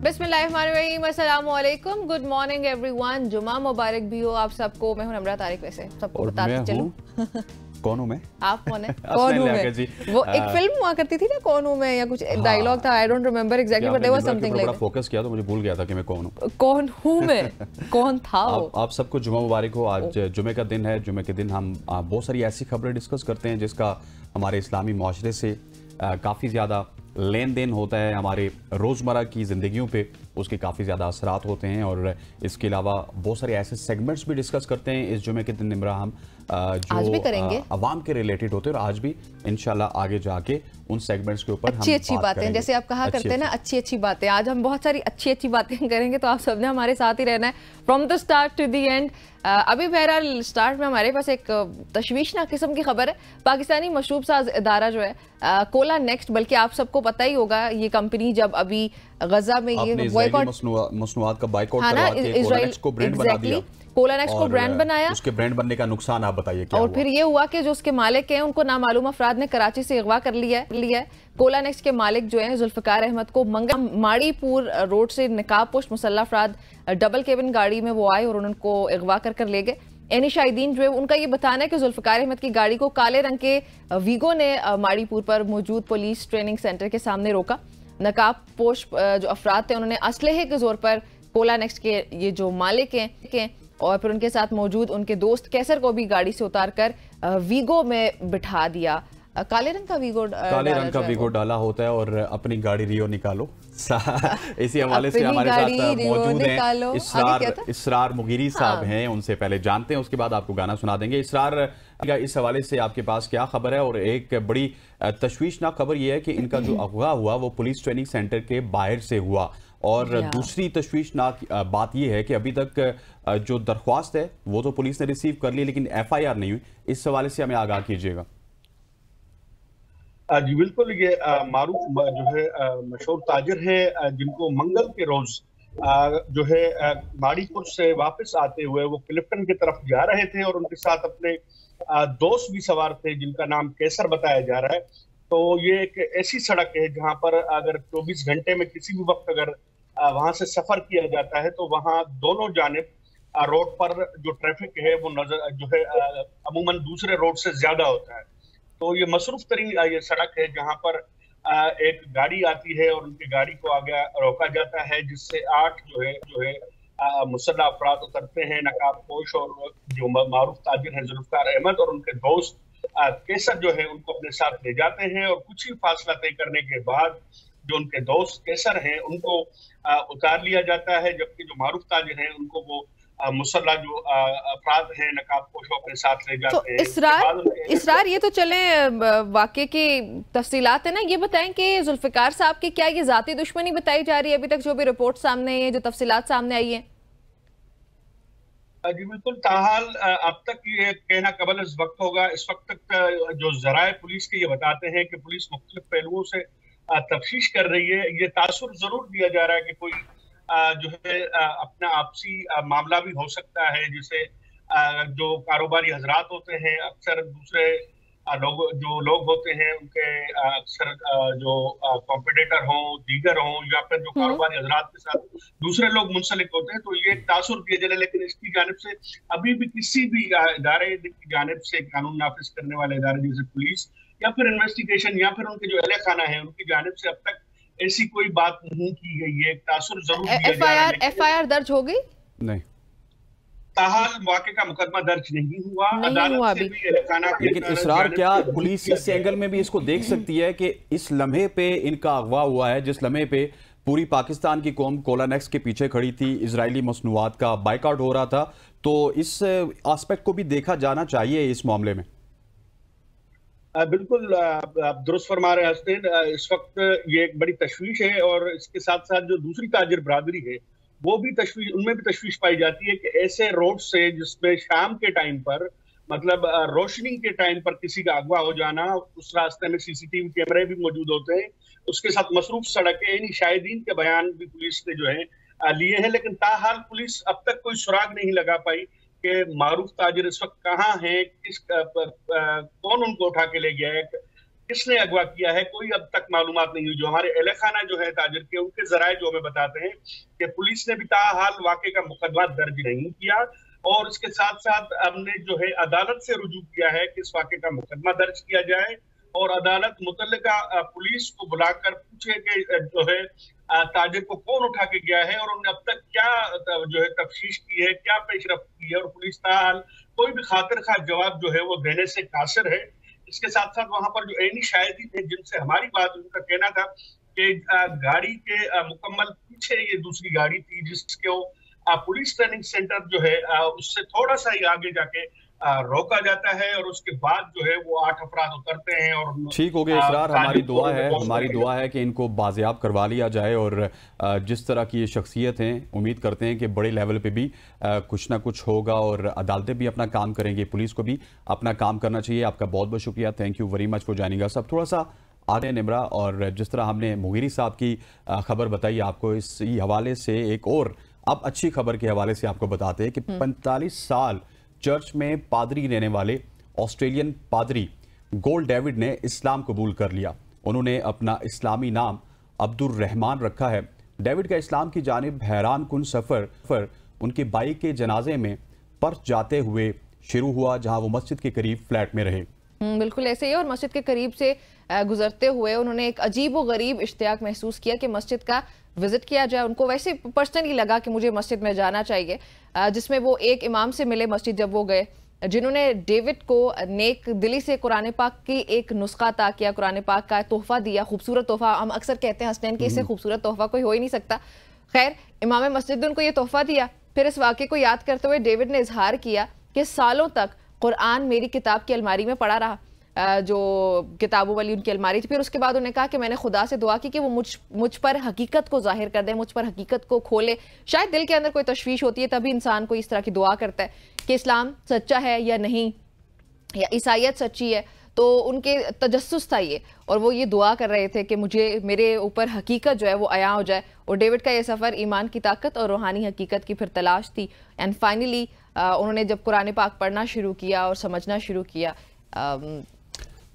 बिस्मिल्लाहिर्रहमानिर्रहीम, अस्सलाम वालेकुम, गुड मॉर्निंग एवरीवन। जुमा मुबारक भी हो आप सबको। मैं हूं नम्रा तारिक, वैसे सबको बताती चलूं। कौन हूं मैं? आप कौन है? कौन हूं मैं? वो एक फिल्म हुआ करती थी ना, कौन हूं मैं, या कुछ डायलॉग था, I don't remember exactly, but there was something like. Focus किया तो मुझे भूल गया था कि मैं कौन हूं। कौन हूं मैं? कौन था वो? आप सबको जुमा मुबारक हो। आज जुमे का दिन है। जुमे के दिन हम बहुत सारी ऐसी खबरें डिस्कस करते हैं जिसका हमारे इस्लामी माशरे से काफ़ी ज़्यादा लेन देन होता है, हमारे रोज़मर्रा की ज़िंदगियों पे उसके काफ़ी ज़्यादा असरात होते हैं। और इसके अलावा बहुत सारे ऐसे सेगमेंट्स भी डिस्कस करते हैं इस जुमे के दिन निमरा हम, जो अवाम के रिलेटेड होते हैं। और आज भी इंशाल्लाह आगे जाके उन सेगमेंट्स के ऊपर अच्छी बातें, जैसे आप कहा करते हैं ना, अच्छी बातें। आज हम बहुत सारी अच्छी बातें करेंगे, तो आप सबने हमारे साथ ही रहना है from the start to the end. अभी बहरहाल स्टार्ट में हमारे पास एक तशवीशनाक किस्म की खबर है। पाकिस्तानी मशरूब साज इदारा जो है कोला नेक्स्ट, बल्कि आप सबको पता ही होगा, ये कंपनी जब अभी गजा में ये बॉयकॉट मसनूआत का बायकॉट करवा के कोला नेक्स्ट को ब्रांड बना दिया। कोला नेक्स्ट को ब्रांड बनाया, उसके ब्रांड बनने का नुकसान आप बताइए क्या और हुआ? फिर ये हुआ कि जो उसके मालिक हैं उनको नामालूम अफराद ने कराची से अगवा कर लिया है। कोला नेक्स्ट के मालिक जो हैं जुल्फकार अहमद को मंगा माड़ीपुर रोड से नकाब पोस्ट मुसल्ला अफराद डबल केबिन गाड़ी में वो आए और उनको अगवा कर ले गए। एनी शाहिदीन जो है उनका ये बताना है कि जुल्फकार अहमद की गाड़ी को काले रंग के वीगो ने माड़ीपुर पर मौजूद पुलिस ट्रेनिंग सेंटर के सामने रोका। नकाब पोश जो अफराद थे उन्होंने असलहे के जोर पर कोला नेक्स्ट के ये जो मालिक हैं और फिर उनके साथ मौजूद उनके दोस्त कैसर को भी गाड़ी से उतारकर वीगो में बिठा दिया। काले रंग का वीगो डाला होता है और अपनी गाड़ी रियो निकालो। इसी हवाले से हमारे साथ मौजूद हैं इसरार मुगीरी साहब हैं, उनसे पहले जानते हैं, उसके बाद आपको गाना सुना देंगे। इसरार, इस हवाले से आपके पास क्या खबर है? और एक बड़ी तशवीशनाक खबर यह है कि इनका जो अगवा हुआ वो पुलिस ट्रेनिंग सेंटर के बाहर से हुआ। और दूसरी तशवीशनाक बात यह है कि अभी तक जो दरख्वास्त है वो तो पुलिस ने रिसीव कर ली, लेकिन FIR नहीं हुई। इस हवाले से हमें आगाह कीजिएगा। जी बिल्कुल, ये मारूफ जो है मशहूर ताजिर है, जिनको मंगल के रोज जो है माड़ीपुर से वापस आते हुए वो क्लिफ्टन की तरफ जा रहे थे और उनके साथ अपने दोस्त भी सवार थे जिनका नाम कैसर बताया जा रहा है। तो ये एक ऐसी सड़क है जहां पर अगर 24 घंटे में किसी भी वक्त अगर वहां से सफर किया जाता है तो वहां दोनों जानिब रोड पर जो ट्रैफिक है वो नजर जो है अमूमन दूसरे रोड से ज्यादा होता है। तो ये मसरूफ तरीन ये सड़क है जहां पर एक गाड़ी आती है और उनकी गाड़ी को आगे रोका जाता है, जिससे 8 जो है मुसल्ला अफराद उतरते हैं, नकाब पोश और जो मारूफ ताजिर है जुल्फकार अहमद और उनके दोस्त कैसर जो है उनको अपने साथ ले जाते हैं। और कुछ ही फासला तय करने के बाद जो उनके दोस्त कैसर हैं उनको उतार लिया जाता है, जबकि जो मारूफ ताजिर हैं उनको वो मुसल्ला जो अफराद हैं नकाब पोशों अपने साथ ले जाते हैं। इसरार ये तो चले वाकये की तफसीलात है ना, ये बताएं कि जुल्फिकार साहब की क्या ये जाती दुश्मनी बताई जा रही है? अभी तक जो भी रिपोर्ट सामने आई है, जो तफसीलात सामने आई है। जी बिल्कुल, ताहाल अब तक ये कहना कबल इस वक्त होगा। इस वक्त तक जो जराए पुलिस के ये बताते हैं कि पुलिस मुख्तलिफ पहलुओं से तफ्तीश कर रही है। ये तासुर जरूर दिया जा रहा है कि कोई जो है अपना आपसी मामला भी हो सकता है, जिसे जो कारोबारी हजरात होते हैं अक्सर दूसरे लोग होते हैं उनके अक्सर जो कॉम्पिटिटर हों, दीगर हों, या फिर जो कारोबारी हजरात के साथ दूसरे लोग मुंसलिक होते हैं, तो ये तासुर किया जाए। लेकिन इसकी जानिब से अभी भी किसी भी इदारे की जानिब से कानून नाफिज करने वाले इदारे जैसे पुलिस या फिर इन्वेस्टिगेशन या फिर उनके जो अहले खाना है उनकी जानिब से अब तक ऐसी कोई बात नहीं की गई है। तासुर जरूर दिया जा रहा है। FIR दर्ज हो गई नहीं, ताहाल वाक़े का मुकदमा दर्ज नहीं हुआ अभी। लेकिन इसरार क्या पुलिस इस एंगल में भी इसको देख सकती है कि इस लम्हे पे इनका अगवा हुआ है, जिस लम्हे पे पूरी पाकिस्तान की कौम कोला नेक्स्ट के पीछे खड़ी थी, इजरायली मसनूआत का बाइकआउट हो रहा था, तो इस एस्पेक्ट को भी देखा जाना चाहिए इस मामले में। बिल्कुल, आप दुरुस्त फरमा रहे हैं हसन। इस वक्त ये एक बड़ी तशवीश है और इसके साथ साथ जो दूसरी ताजिर बरादरी है वो भी तशवीश, उनमें भी तशवीश पाई जाती है कि ऐसे रोड से जिसमें शाम के टाइम पर मतलब रोशनी के टाइम पर किसी का अगवा हो जाना, उस रास्ते में CCTV कैमरे भी मौजूद होते हैं, उसके साथ मसरूफ सड़कें, यानी शाहिदीन के बयान भी पुलिस ने जो है लिए हैं। लेकिन ताहाल पुलिस अब तक कोई सुराग नहीं लगा पाई कि मारूफ ताजिर इस वक्त कहाँ हैं, कौन उनको उठा के ले गया है, किसने अगवा किया है कोई अब तक मालूमात नहीं हुई। जो हमारे अहले खाना जो है ताजिर के, उनके जराए जो हमें बताते हैं कि पुलिस ने भी ताहाल वाकई का मुकदमा दर्ज नहीं किया, और इसके साथ साथ हमने जो है अदालत से रुजू किया है कि इस वाकई का मुकदमा दर्ज किया जाए और अदालत मुतल्लिका पुलिस को बुलाकर पूछे कि जो है ताजिर को कौन उठा के गया है और उन्होंने अब तक क्या जो है तफ्तीश की है, क्या पेशरफ्त की है, और पुलिस ताहाल कोई भी खातिर खा जवाब जो है वो देने से कासिर है। इसके साथ साथ वहां पर जो ऐनी शाहिदी थे जिनसे हमारी बात, उनका कहना था कि गाड़ी के मुकम्मल पीछे ये दूसरी गाड़ी थी जिसको पुलिस ट्रेनिंग सेंटर जो है उससे थोड़ा सा ही आगे जाके रोका जाता है और उसके बाद जो है वो 8 अफराद उतरते हैं और ठीक हो गया। इसरार, हमारी दुआ है कि इनको बाजियाब करवा लिया जाए और जिस तरह की ये शख्सियत हैं, उम्मीद करते हैं कि बड़े लेवल पे भी कुछ ना कुछ होगा और अदालतें भी अपना काम करेंगी, पुलिस को भी अपना काम करना चाहिए। आपका बहुत बहुत शुक्रिया, thank you very much for joining us. अब थोड़ा सा आगे निमरा, और जिस तरह हमने मुगीरी साहब की खबर बताई आपको, इसी हवाले से एक और अब अच्छी खबर के हवाले से आपको बताते हैं कि 45 साल चर्च में पादरी रहने वाले ऑस्ट्रेलियन पादरी गोल्ड डेविड ने इस्लाम कबूल कर लिया। उन्होंने अपना इस्लामी नाम अब्दुल रहमान रखा है। डेविड का इस्लाम की जानिब हैरान कुन सफ़र उनके भाई के जनाजे में पर्थ जाते हुए शुरू हुआ, जहां वो मस्जिद के करीब फ्लैट में रहे। बिल्कुल ऐसे ही, और मस्जिद के करीब से गुजरते हुए उन्होंने एक अजीब व गरीब इश्तियाक महसूस किया कि मस्जिद का विजिट किया जाए। उनको वैसे पर्सनली लगा कि मुझे मस्जिद में जाना चाहिए, जिसमें वो एक इमाम से मिले मस्जिद जब वो गए, जिन्होंने डेविड को नेक दिली से कुरान पाक की एक नुस्खा अता किया, कुरान पाक का तोहफा दिया, खूबसूरत तोहफा। हम अक्सर कहते हैं हसनैन कि इससे खूबसूरत तोहफा कोई हो ही नहीं सकता। खैर, इमाम मस्जिद ने उनको ये तोहफा दिया। फिर इस वाक़े को याद करते हुए डेविड ने इजहार किया कि सालों तक कुरान मेरी किताब की अलमारी में पड़ा रहा, जो किताबों वाली उनकी अलमारी थी। फिर उसके बाद उन्होंने कहा कि मैंने खुदा से दुआ की कि वो मुझ पर हकीकत को जाहिर कर दे, मुझ पर हकीकत को खोले। शायद दिल के अंदर कोई तशवीश होती है, तभी इंसान को इस तरह की दुआ करता है कि इस्लाम सच्चा है या नहीं, या ईसाईयत सच्ची है। तो उनके तजस्सुस था ये, और वो ये दुआ कर रहे थे कि मेरे ऊपर हकीकत जो है वो आया हो जाए। और डेविड का ये सफ़र ईमान की ताकत और रूहानी हकीकत की फिर तलाश थी। एंड फाइनली उन्होंने जब कुरान पाक पढ़ना शुरू किया और समझना शुरू किया,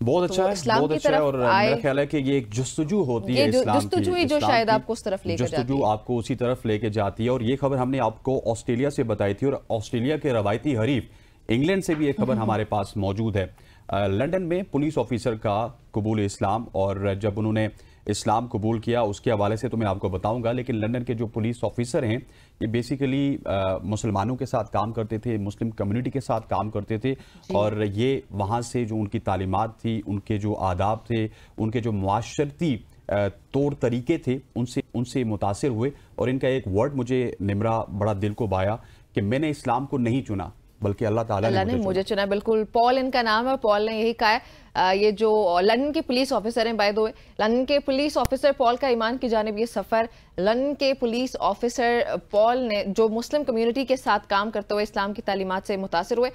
बहुत अच्छा है, बहुत अच्छा है। और मेरा ख्याल है कि ये एक जुस्तजू होती है, जुस्तजू ही जो शायद आपको उस तरफ लेकर जाती है, आपको उसी तरफ लेके जाती है। और ये खबर हमने आपको ऑस्ट्रेलिया से बताई थी, और ऑस्ट्रेलिया के रवायती हरीफ इंग्लैंड से भी एक खबर हमारे पास मौजूद है। लंदन में पुलिस ऑफिसर का कबूल इस्लाम, और जब उन्होंने इस्लाम कबूल किया उसके हवाले से तो मैं आपको बताऊंगा, लेकिन लंदन के जो पुलिस ऑफिसर हैं ये बेसिकली मुसलमानों के साथ काम करते थे, मुस्लिम कम्युनिटी के साथ काम करते थे, और ये वहाँ से जो उनकी तालीमात थी, उनके जो आदाब थे, उनके जो मुआशरती तौर तरीके थे, उनसे मुतासिर हुए। और इनका एक वर्ड मुझे निमरा बड़ा दिल को भाया कि मैंने इस्लाम को नहीं चुना बल्कि अल्लाह ताला ने मुझे चुना। बिल्कुल, पॉल इनका नाम है। पॉल ने यही कहा है। ये जो लंदन के पुलिस ऑफिसर हैं, बाय द वे, लंदन के पुलिस ऑफिसर पॉल का ईमान की जानिब ये सफ़र, लंदन के पुलिस ऑफिसर पॉल ने जो मुस्लिम कम्युनिटी के साथ काम करते हुए इस्लाम की तालीमात से मुतासिर हुए।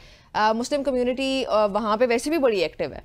मुस्लिम कम्युनिटी वहाँ पर वैसे भी बड़ी एक्टिव है,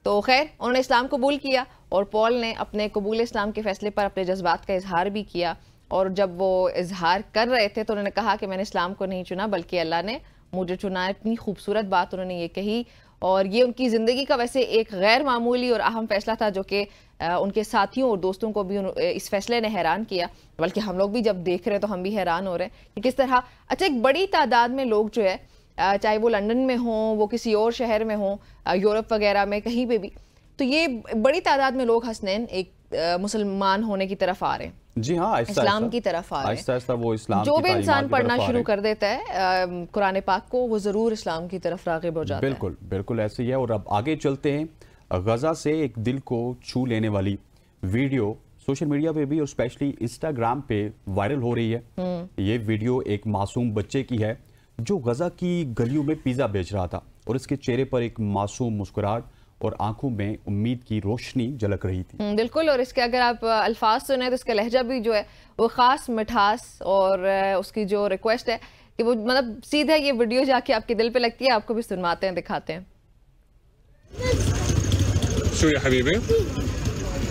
तो खैर उन्होंने इस्लाम कबूल किया, और पॉल ने अपने कबूल इस्लाम के फैसले पर अपने जज्बात का इजहार भी किया। और जब वो इजहार कर रहे थे तो उन्होंने कहा कि मैंने इस्लाम को नहीं चुना बल्कि अल्लाह ने मुझे चुना। इतनी खूबसूरत बात उन्होंने ये कही, और ये उनकी ज़िंदगी का वैसे एक गैर मामूली और अहम फैसला था, जो कि उनके साथियों और दोस्तों को भी इस फैसले ने हैरान किया। बल्कि हम लोग भी जब देख रहे हैं तो हम भी हैरान हो रहे हैं कि किस तरह अच्छा एक बड़ी तादाद में लोग जो है, चाहे वो लंदन में हों, वो किसी और शहर में हों, यूरोप वगैरह में कहीं पे भी, तो ये बड़ी तादाद में लोग हसनैन एक मुसलमान होने की तरफ आ रहे हैं। जी हाँ, इस्लाम की तरफ आ रहे हैं। आहिस्ता वो इस्लाम जो भी इंसान पढ़ना शुरू कर देता है कुरान पाक को, वो जरूर इस्लाम की तरफ राग़िब हो जाता है। बिल्कुल बिल्कुल ऐसे ही है। और अब आगे चलते हैं। गजा से एक दिल को छू लेने वाली वीडियो सोशल मीडिया पे भी और स्पेशली इंस्टाग्राम पे वायरल हो रही है। ये वीडियो एक मासूम बच्चे की है जो गजा की गलियों में पिज्जा बेच रहा था, और इसके चेहरे पर एक मासूम मुस्कुराहट और आंखों में उम्मीद की रोशनी झलक रही थी। बिल्कुल, और इसके अगर आप अल्फाज सुने तो इसका लहजा भी जो है वो खास मिठास, और उसकी जो रिक्वेस्ट है कि वो मतलब सीधा ये वीडियो जाके आपके दिल पे लगती है। आपको भी सुनवाते हैं, दिखाते हैं। शो या हबीबी,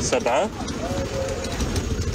7.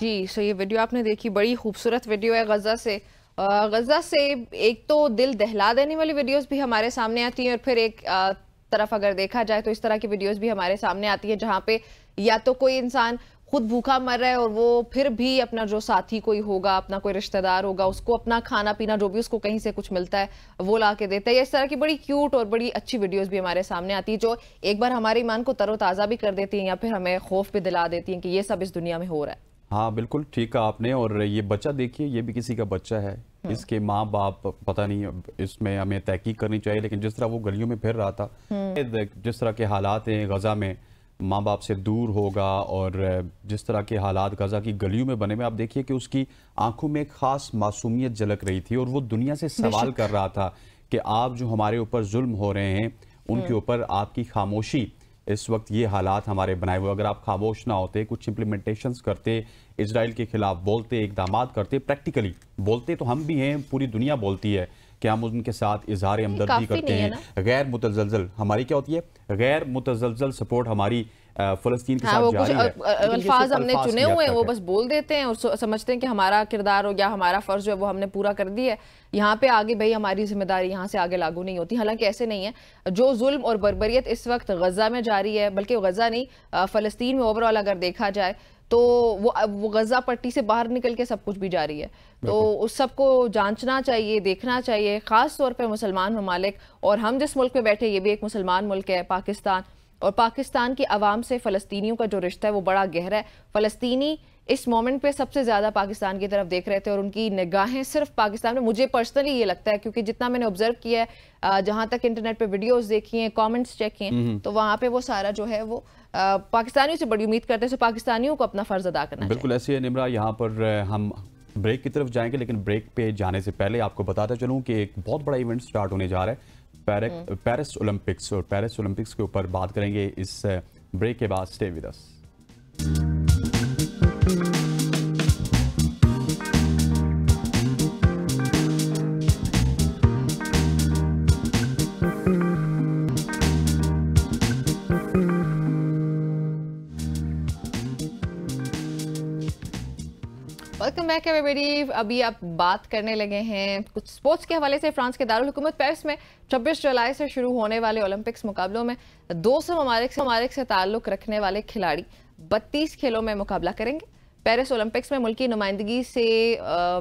जी, सो ये वीडियो आपने देखी, बड़ी खूबसूरत वीडियो है गजा से। गजा से एक तो दिल दहला देने वाली वीडियोस भी हमारे सामने आती हैं, और फिर एक तरफ अगर देखा जाए तो इस तरह की वीडियोस भी हमारे सामने आती है जहां पे या तो कोई इंसान खुद भूखा मर रहा है और वो फिर भी अपना जो साथी कोई होगा, अपना कोई रिश्तेदार होगा, उसको अपना खाना पीना जो भी उसको कहीं से कुछ मिलता है वो ला के देता है। इस तरह की बड़ी क्यूट और बड़ी अच्छी वीडियोस भी हमारे सामने आती है जो एक बार हमारे ईमान को तरोताज़ा भी कर देती हैं या फिर हमें खौफ भी दिला देती हैं कि ये सब इस दुनिया में हो रहा है। हाँ बिल्कुल ठीक कहा आपने। और ये बच्चा देखिए, ये भी किसी का बच्चा है, इसके माँ बाप पता नहीं, इसमें हमें तहकीक करनी चाहिए, लेकिन जिस तरह वो गलियों में फिर रहा था, जिस तरह के हालात हैं गजा में, माँ बाप से दूर होगा, और जिस तरह के हालात गजा की गलियों में बने में, आप देखिए कि उसकी आंखों में एक खास मासूमियत झलक रही थी, और वो दुनिया से सवाल कर रहा था कि आप जो हमारे ऊपर जुल्म हो रहे हैं उनके ऊपर आपकी खामोशी, इस वक्त ये हालात हमारे बनाए हुए, अगर आप खामोश ना होते, कुछ इम्प्लीमेंटेशंस करते, इजराइल के खिलाफ बोलते, इकदामात करते, प्रैक्टिकली बोलते, तो हम भी हैं, पूरी दुनिया बोलती है कि हम उनके साथ इजहार हमदर्दी करते हैं। गैर मुतज़लज़ल हमारी क्या होती है? गैर मुतज़लज़ल सपोर्ट हमारी फ़लस्तीन के साथ जारी है। अल्फाज हमने चुने हुए हैं, वो बस बोल देते हैं और समझते हैं कि हमारा किरदार हो या हमारा फ़र्ज़ जो है वो हमने पूरा कर दिया है, यहाँ पे आगे भाई हमारी जिम्मेदारी यहाँ से आगे लागू नहीं होती। हालांकि ऐसे नहीं है। जो जुल्म और बर्बरियत इस वक्त गजा में जारी है, बल्कि गजा नहीं, फ़लस्तीन में ओवरऑल अगर देखा जाए तो वो गजा पट्टी से बाहर निकल के सब कुछ भी जारी है, तो उस सब को जांचना चाहिए, देखना चाहिए, खास तौर पे मुसलमान ममालिक। और हम जिस मुल्क में बैठे, ये भी एक मुसलमान मुल्क है, पाकिस्तान, और पाकिस्तान की आवाम से फ़लस्तीनियों का जो रिश्ता है वो बड़ा गहरा है। फ़लस्तीनी इस मोमेंट पे सबसे ज़्यादा पाकिस्तान की तरफ देख रहे थे और उनकी निगाहें सिर्फ पाकिस्तान में, मुझे पर्सनली ये लगता है, क्योंकि जितना मैंने ऑब्जर्व किया है, जहाँ तक इंटरनेट पे वीडियोस देखी हैं, कमेंट्स चेक किए, तो वहाँ पे वो सारा जो है वो पाकिस्तानियों से बड़ी उम्मीद करते हैं। तो पाकिस्तानियों को अपना फ़र्ज़ अदा करना बिल्कुल ऐसे है। निमरा, यहाँ पर हम ब्रेक की तरफ जाएंगे, लेकिन ब्रेक पे जाने से पहले आपको बताता चलूँ कि एक बहुत बड़ा इवेंट स्टार्ट होने जा रहा है, पेरिस ओलंपिक्स, और पेरिस ओलंपिक्स के ऊपर बात करेंगे इस ब्रेक के बाद। Stay with us. Welcome back everybody. अभी आप बात करने लगे हैं कुछ स्पोर्ट्स के हवाले से। फ्रांस के दारुल हुकूमत पेरिस में 26 जुलाई से शुरू होने वाले ओलंपिक्स मुकाबलों में 200 ममालिक से ताल्लुक रखने वाले खिलाड़ी 32 खेलों में मुकाबला करेंगे। पेरिस ओलंपिक्स में मुल्की नुमाइंदगी से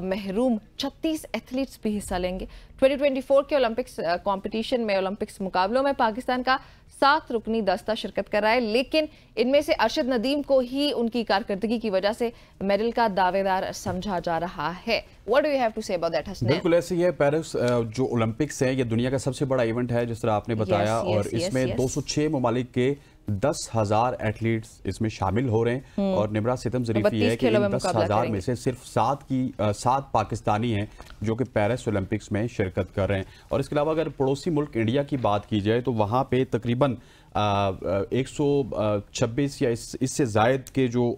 महरूम 36 एथलीट्स भी हिस्सा लेंगे। 2024 के ओलंपिक्स कंपटीशन में, ओलंपिक्स मुकाबलों में पाकिस्तान का 7 रुकनी दस्ता शिरकत कर रहा है, लेकिन इनमें से अरशद नदीम को ही उनकी कारकर्दगी की वजह से मेडल का दावेदार समझा जा रहा है। What do you have to say about that, Hasnain? बिल्कुल ऐसे ही है। पेरिस जो ओलंपिक्स है, ये दुनिया का सबसे बड़ा इवेंट है, जिस तरह आपने बताया, और इसमें 206 ममालिक के 10,000 एथलीट्स इसमें शामिल हो रहे हैं। और निमरा सितम ज़रीफ़ी है कि 10,000 में से सिर्फ 7 पाकिस्तानी हैं जो कि पेरिस ओलंपिक्स में शिरकत कर रहे हैं। और इसके अलावा अगर पड़ोसी मुल्क इंडिया की बात की जाए तो वहाँ पे तकरीबन 126 या इससे ज़ायद के जो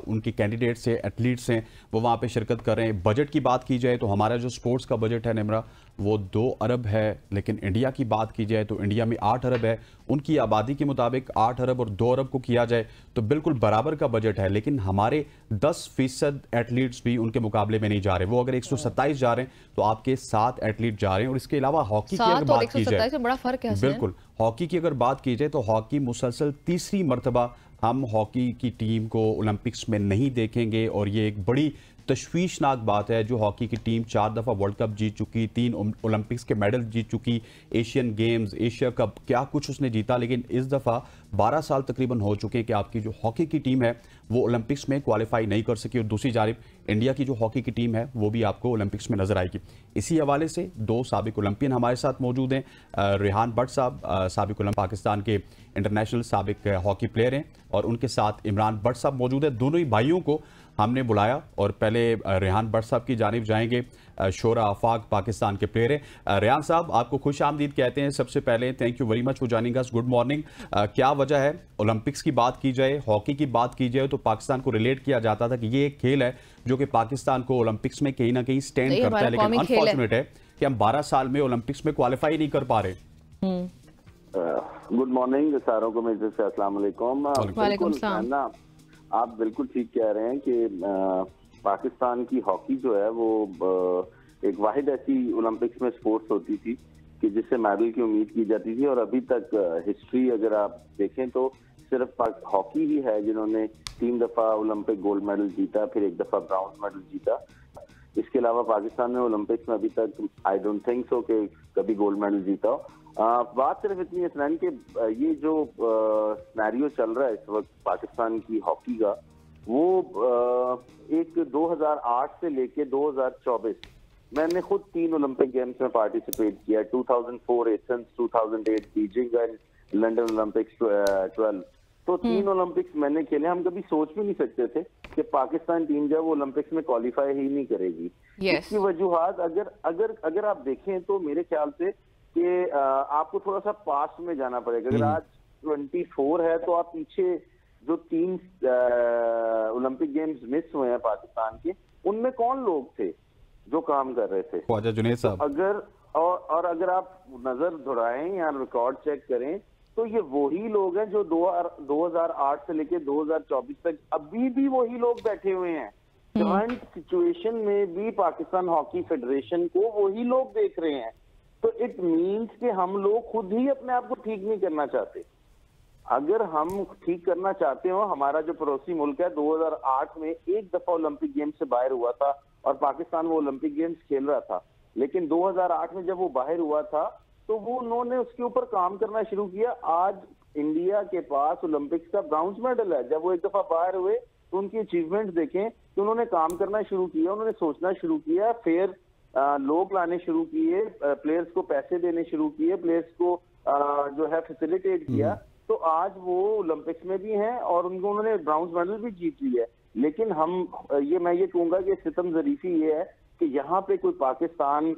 उनके कैंडिडेट्स हैं, एथलीट्स हैं, वो वहाँ पे शिरकत कर रहे हैं। बजट की बात की जाए तो हमारा जो स्पोर्ट्स का बजट है निमरा, वो 2 अरब है, लेकिन इंडिया की बात की जाए तो इंडिया में 8 अरब है। उनकी आबादी के मुताबिक 8 अरब और 2 अरब को किया जाए तो बिल्कुल बराबर का बजट है, लेकिन हमारे 10% एथलीट्स भी उनके मुकाबले में नहीं जा रहे। वो अगर 127 जा रहे हैं तो आपके 7 एथलीट जा रहे हैं। और इसके अलावा हॉकी की अगर बात की जाए, बड़ा फर्क है बिल्कुल, हॉकी की अगर बात की जाए तो हॉकी मुसलसल तीसरी मरतबा हम हॉकी की टीम को ओलंपिक्स में नहीं देखेंगे और ये एक बड़ी तशवीशनाक बात है। जो हॉकी की टीम 4 दफ़ा वर्ल्ड कप जीत चुकी, 3 ओलंपिक्स के मेडल जीत चुकी, एशियन गेम्स, एशिया कप, क्या कुछ उसने जीता, लेकिन इस दफ़ा 12 साल तकरीबन हो चुके हैं कि आपकी जो हॉकी की टीम है वो ओलंपिक्स में क्वालिफाई नहीं कर सकी। और दूसरी जानिब इंडिया की जो हॉकी की टीम है वो भी आपको ओलंपिक्स में नजर आएगी। इसी हवाले से 2 साबिक ओलंपियन हमारे साथ मौजूद हैं। रेहान भट्ट साहब साबिक ओलंपिक पाकिस्तान के इंटरनेशनल साबिक हॉकी प्लेयर हैं और उनके साथ इमरान भट्ट साहब मौजूद हैं। दोनों ही भाइयों को हमने बुलाया और पहले रेहान भट्ट साहब की जानिब जाएंगे। शोरा आफाक पाकिस्तान के प्लेयर हैं। रेहान साहब, आपको खुश आमदीद कहते हैं। सबसे पहले thank you very much for joining us, good morning. क्या वजह है, ओलंपिक्स की बात की जाए, हॉकी की बात की जाए तो पाकिस्तान को रिलेट किया जाता था कि ये एक खेल है जो कि पाकिस्तान को ओलंपिक्स में कहीं ना कहीं स्टैंड करता है, लेकिन अनफॉर्चुनेट है कि हम 12 साल में ओलंपिक्स में क्वालिफाई नहीं कर पा रहे। गुड मॉर्निंग सारों को, मेरे से अस्सलाम वालेकुम। वालेकुम सलाम। आप बिल्कुल ठीक कह रहे हैं कि पाकिस्तान की हॉकी जो है वो एक वाहिद ऐसी ओलंपिक्स में स्पोर्ट्स होती थी कि जिससे मेडल की उम्मीद की जाती थी। और अभी तक हिस्ट्री अगर आप देखें तो सिर्फ हॉकी ही है जिन्होंने 3 दफा ओलंपिक गोल्ड मेडल जीता, फिर 1 दफा ब्राउन्ज मेडल जीता। इसके अलावा पाकिस्तान ने ओलंपिक्स में अभी तक आई डोंट थिंक सो कि कभी गोल्ड मेडल जीता हो। बात सिर्फ इतनी है कि ये जो सिनेरियो चल रहा है इस वक्त पाकिस्तान की हॉकी का, वो एक 2008 से लेके 2024 मैंने खुद 3 ओलंपिक गेम्स में पार्टिसिपेट किया, 2004 Athens, 2008 Beijing and London Olympics 12। तो 3 ओलंपिक्स मैंने खेले। हम कभी सोच भी नहीं सकते थे कि पाकिस्तान टीम जो है वो ओलंपिक्स में क्वालिफाई ही नहीं करेगी। इसकी वजूहात अगर आप देखें तो मेरे ख्याल से कि आपको थोड़ा सा पास्ट में जाना पड़ेगा। अगर आज 24 है तो आप पीछे जो 3 ओलंपिक गेम्स मिस हुए हैं पाकिस्तान के, उनमें कौन लोग थे जो काम कर रहे थे? ख्वाजा जुनैद साहब। अगर आप नजर दौड़ाएं या रिकॉर्ड चेक करें तो ये वही लोग हैं जो 2008 से लेके 2024 तक अभी भी वही लोग बैठे हुए हैं। करंट सिचुएशन में भी पाकिस्तान हॉकी फेडरेशन को वही लोग देख रहे हैं। तो इट मीन्स कि हम लोग खुद ही अपने आप को ठीक नहीं करना चाहते। अगर हम ठीक करना चाहते हो, हमारा जो पड़ोसी मुल्क है 2008 में 1 दफा ओलंपिक गेम्स से बाहर हुआ था और पाकिस्तान वो ओलंपिक गेम्स खेल रहा था, लेकिन 2008 में जब वो बाहर हुआ था तो वो उन्होंने उसके ऊपर काम करना शुरू किया। आज इंडिया के पास ओलंपिक्स का ब्राउन्ज मेडल है। जब वो 1 दफा बाहर हुए तो उनकी अचीवमेंट देखें कि उन्होंने काम करना शुरू किया, उन्होंने सोचना शुरू किया, फिर लोग लाने शुरू किए, प्लेयर्स को पैसे देने शुरू किए, प्लेयर्स को जो है फैसिलिटेट किया। तो आज वो ओलंपिक्स में भी हैं और उन्होंने ब्राउन्ज मेडल भी जीत ली है। लेकिन मैं ये कहूंगा कि सितम ज़रीफी ये है कि यहाँ पे कोई पाकिस्तान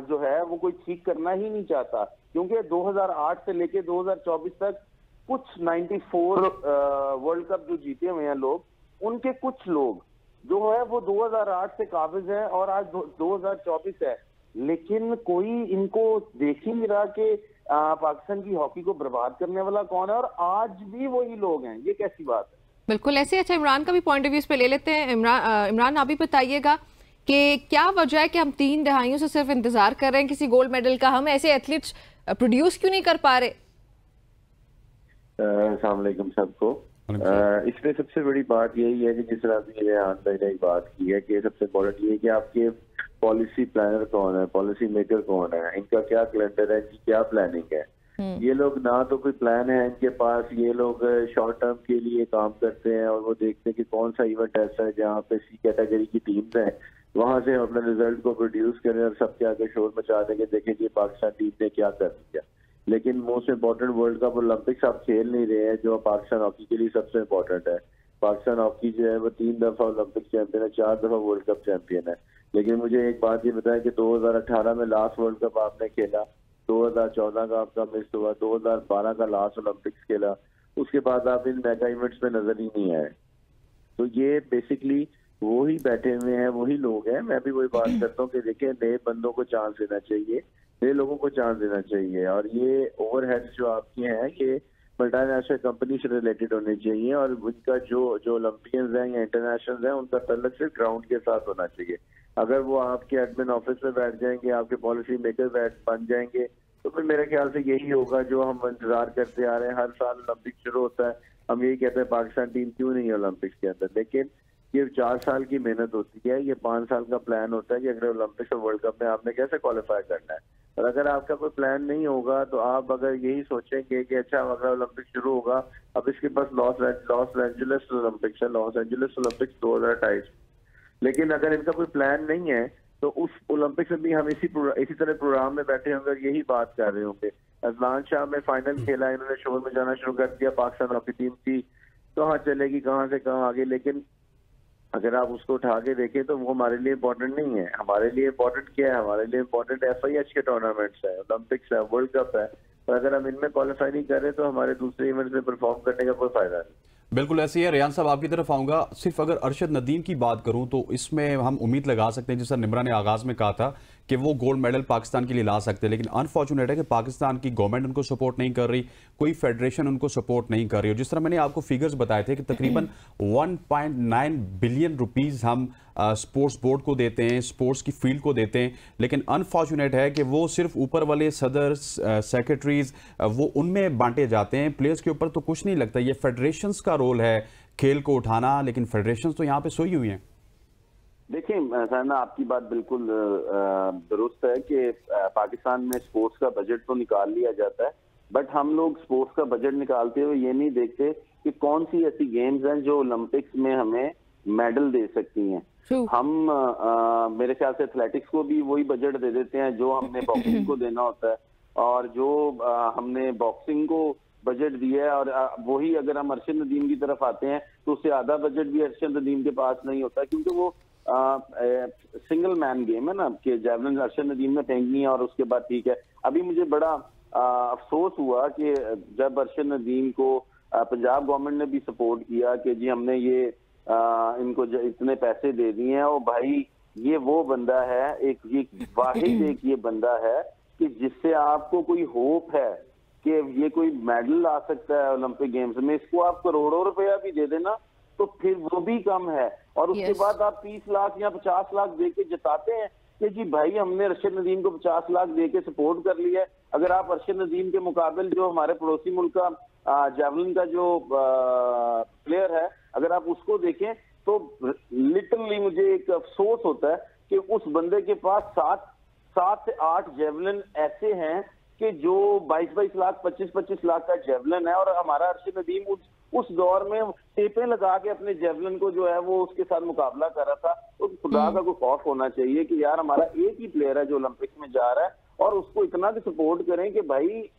जो है वो कोई ठीक करना ही नहीं चाहता, क्योंकि 2008 से लेके 2024 तक कुछ 94 वर्ल्ड कप जो जीते हुए हैं लोग, उनके कुछ लोग जो है वो 2008 से काबिज है और आज 2024 है, लेकिन कोई इनको देख ही नहीं रहा कि पाकिस्तान की हॉकी को बर्बाद करने वाला कौन है, और आज भी वही लोग हैं। ये कैसी बात है? बिल्कुल ऐसे। अच्छा, इमरान का भी पॉइंट ऑफ व्यू इस पे ले लेते हैं। इमरान आप भी बताइएगा कि क्या वजह है कि हम 3 दहाइयों से सिर्फ इंतजार कर रहे हैं किसी गोल्ड मेडल का? हम ऐसे एथलीट्स प्रोड्यूस क्यों नहीं कर पा रहे? अस्सलाम वालेकुम सबको। इसमें सबसे बड़ी बात यही है कि जिस तरह अभी रेहान भाई ने एक बात की है कि सबसे इम्पोर्टेंट ये है कि आपके पॉलिसी प्लानर कौन है, पॉलिसी मेकर कौन है, इनका क्या कैलेंडर है, इनकी क्या प्लानिंग है। ये लोग ना तो कोई प्लान है इनके पास, ये लोग शॉर्ट टर्म के लिए काम करते हैं और वो देखते हैं कि कौन सा इवेंट ऐसा है जहाँ पे C कैटेगरी की टीम्स हैं, वहां से हम अपने रिजल्ट को प्रोड्यूस करें और सबके आगे शोर मचा देंगे, देखें कि पाकिस्तान टीम ने क्या कर दिया। लेकिन most important world cup Olympics आप खेल नहीं रहे हैं, जो पाकिस्तान हॉकी के लिए सबसे इम्पोर्टेंट है। पाकिस्तान हॉकी जो है वो 3 दफा ओलंपिक चैंपियन है, 4 दफा वर्ल्ड कप चैंपियन है। लेकिन मुझे एक बात ये बताया कि 2018 में लास्ट वर्ल्ड कप आपने खेला, 2014 का आपका मिस हुआ, 2012 का लास्ट ओलंपिक्स खेला, उसके बाद आप इन मेगा इवेंट्स में नजर ही नहीं आए। तो ये बेसिकली वही बैठे हुए हैं, वही लोग हैं। मैं भी वही बात करता हूँ कि देखिए, नए बंदों को चांस देना चाहिए, नए लोगों को चांस देना चाहिए। और ये ओवरहेड्स जो आपके हैं ये मल्टीनेशनल कंपनी से रिलेटेड होने चाहिए और उनका जो ओलंपियंस हैं या इंटरनेशनल हैं उनका तल्लुक सिर्फ ग्राउंड के साथ होना चाहिए। अगर वो आपके एडमिन ऑफिस में बैठ जाएंगे, आपके पॉलिसी मेकर बन जाएंगे, तो फिर मेरे ख्याल से यही होगा जो हम इंतजार करते आ रहे हैं। हर साल ओलंपिक शुरू होता है, हम यही कहते हैं पाकिस्तान टीम क्यों नहीं है ओलंपिक्स के अंदर, लेकिन ये 4 साल की मेहनत होती है, ये 5 साल का प्लान होता है कि अगले ओलंपिक्स और वर्ल्ड कप में आपने कैसे क्वालिफाई करना है। और अगर आपका कोई प्लान नहीं होगा तो आप अगर यही सोचेंगे कि अच्छा अगला ओलंपिक शुरू होगा, अब इसके पास लॉस एंजलिस ओलंपिक्स है, लॉस एंजलिस ओलंपिक्स 2028, लेकिन अगर इनका कोई प्लान नहीं है तो उस ओलंपिक्स में भी हम इसी तरह प्रोग्राम में बैठे होंगे और यही बात कर रहे होंगे। अजलान शाह में फाइनल खेला, इन्होंने शोर में जाना शुरू कर दिया, पाकिस्तान हॉकी टीम की कहाँ चलेगी, कहाँ से कहाँ आगे। लेकिन अगर आप उसको उठा के देखें तो वो हमारे लिए इम्पोर्टेंट नहीं है। हमारे लिए इम्पोर्टेंट क्या है? हमारे लिए इम्पोर्टेंट FIH के टूर्नामेंट्स है, ओलंपिक्स है, वर्ल्ड कप है। और अगर हम इनमें क्वालिफाई नहीं कर रहे तो हमारे दूसरे इवेंट्स में परफॉर्म करने का कोई फायदा नहीं। बिल्कुल ऐसी है। रियान साहब आपकी तरफ आऊंगा। सिर्फ अगर अरशद नदीम की बात करूं तो इसमें हम उम्मीद लगा सकते हैं, जैसा निम्रा ने आगाज में कहा था कि वो गोल्ड मेडल पाकिस्तान के लिए ला सकते हैं, लेकिन अनफॉर्चुनेट है कि पाकिस्तान की गवर्नमेंट उनको सपोर्ट नहीं कर रही, कोई फेडरेशन उनको सपोर्ट नहीं कर रही। और जिस तरह मैंने आपको फिगर्स बताए थे कि तकरीबन 1.9 बिलियन रुपीस हम स्पोर्ट्स बोर्ड को देते हैं, स्पोर्ट्स की फील्ड को देते हैं, लेकिन अनफॉर्चुनेट है कि वो सिर्फ ऊपर वाले सदर सेक्रेटरीज वो उनमें बांटे जाते हैं, प्लेयर्स के ऊपर तो कुछ नहीं लगता। ये फेडरेशंस का रोल है खेल को उठाना, लेकिन फेडरेशंस तो यहाँ पे सोई हुई हैं। देखिए साना, आपकी बात बिल्कुल दुरुस्त है कि पाकिस्तान में स्पोर्ट्स का बजट तो निकाल लिया जाता है, बट हम लोग स्पोर्ट्स का बजट निकालते हुए ये नहीं देखते कि कौन सी ऐसी गेम्स हैं जो ओलंपिक्स में हमें मेडल दे सकती हैं। हम मेरे ख्याल से एथलेटिक्स को भी वही बजट दे देते हैं जो हमने बॉक्सिंग को देना होता है, और जो हमने बॉक्सिंग को बजट दिया है, और वही अगर हम अरशद नदीम की तरफ आते हैं तो उससे आधा बजट भी अरशद नदीम के पास नहीं होता, क्योंकि वो सिंगल मैन गेम है ना, कि जेवलिन अरशद नदीम ने फेंकनी है और उसके बाद ठीक है। अभी मुझे बड़ा अफसोस हुआ कि जब अरशद नदीम को पंजाब गवर्नमेंट ने भी सपोर्ट किया कि जी हमने ये इनको इतने पैसे दे दिए हैं, और भाई ये वो बंदा है, एक वाहिद एक ये बंदा है कि जिससे आपको कोई होप है कि ये कोई मेडल ला सकता है ओलंपिक गेम्स में, इसको आप करोड़ों रुपया भी दे देना तो फिर वो भी कम है। और उसके बाद आप 30 लाख या 50 लाख दे के जिताते हैं कि जी भाई हमने अरशद नदीम को 50 लाख दे के सपोर्ट कर लिया है। अगर आप अरशद नदीम के मुकाबले जो हमारे पड़ोसी मुल्क का जेवलिन का जो प्लेयर है, अगर आप उसको देखें तो लिटरली मुझे एक अफसोस होता है कि उस बंदे के पास 7 से 8 जेवलिन ऐसे हैं कि जो 22 लाख 25 लाख का जेवलिन है, और हमारा अरशद नदीम उस दौर में टेपें लगा के अपने जेवलिन को जो है वो उसके साथ मुकाबला कर रहा था। तो खुदा का कोई खौफ होना चाहिए कि यार हमारा एक ही प्लेयर है जो ओलंपिक्स में जा रहा है, और उसको इतना भी सपोर्ट करें कि भाई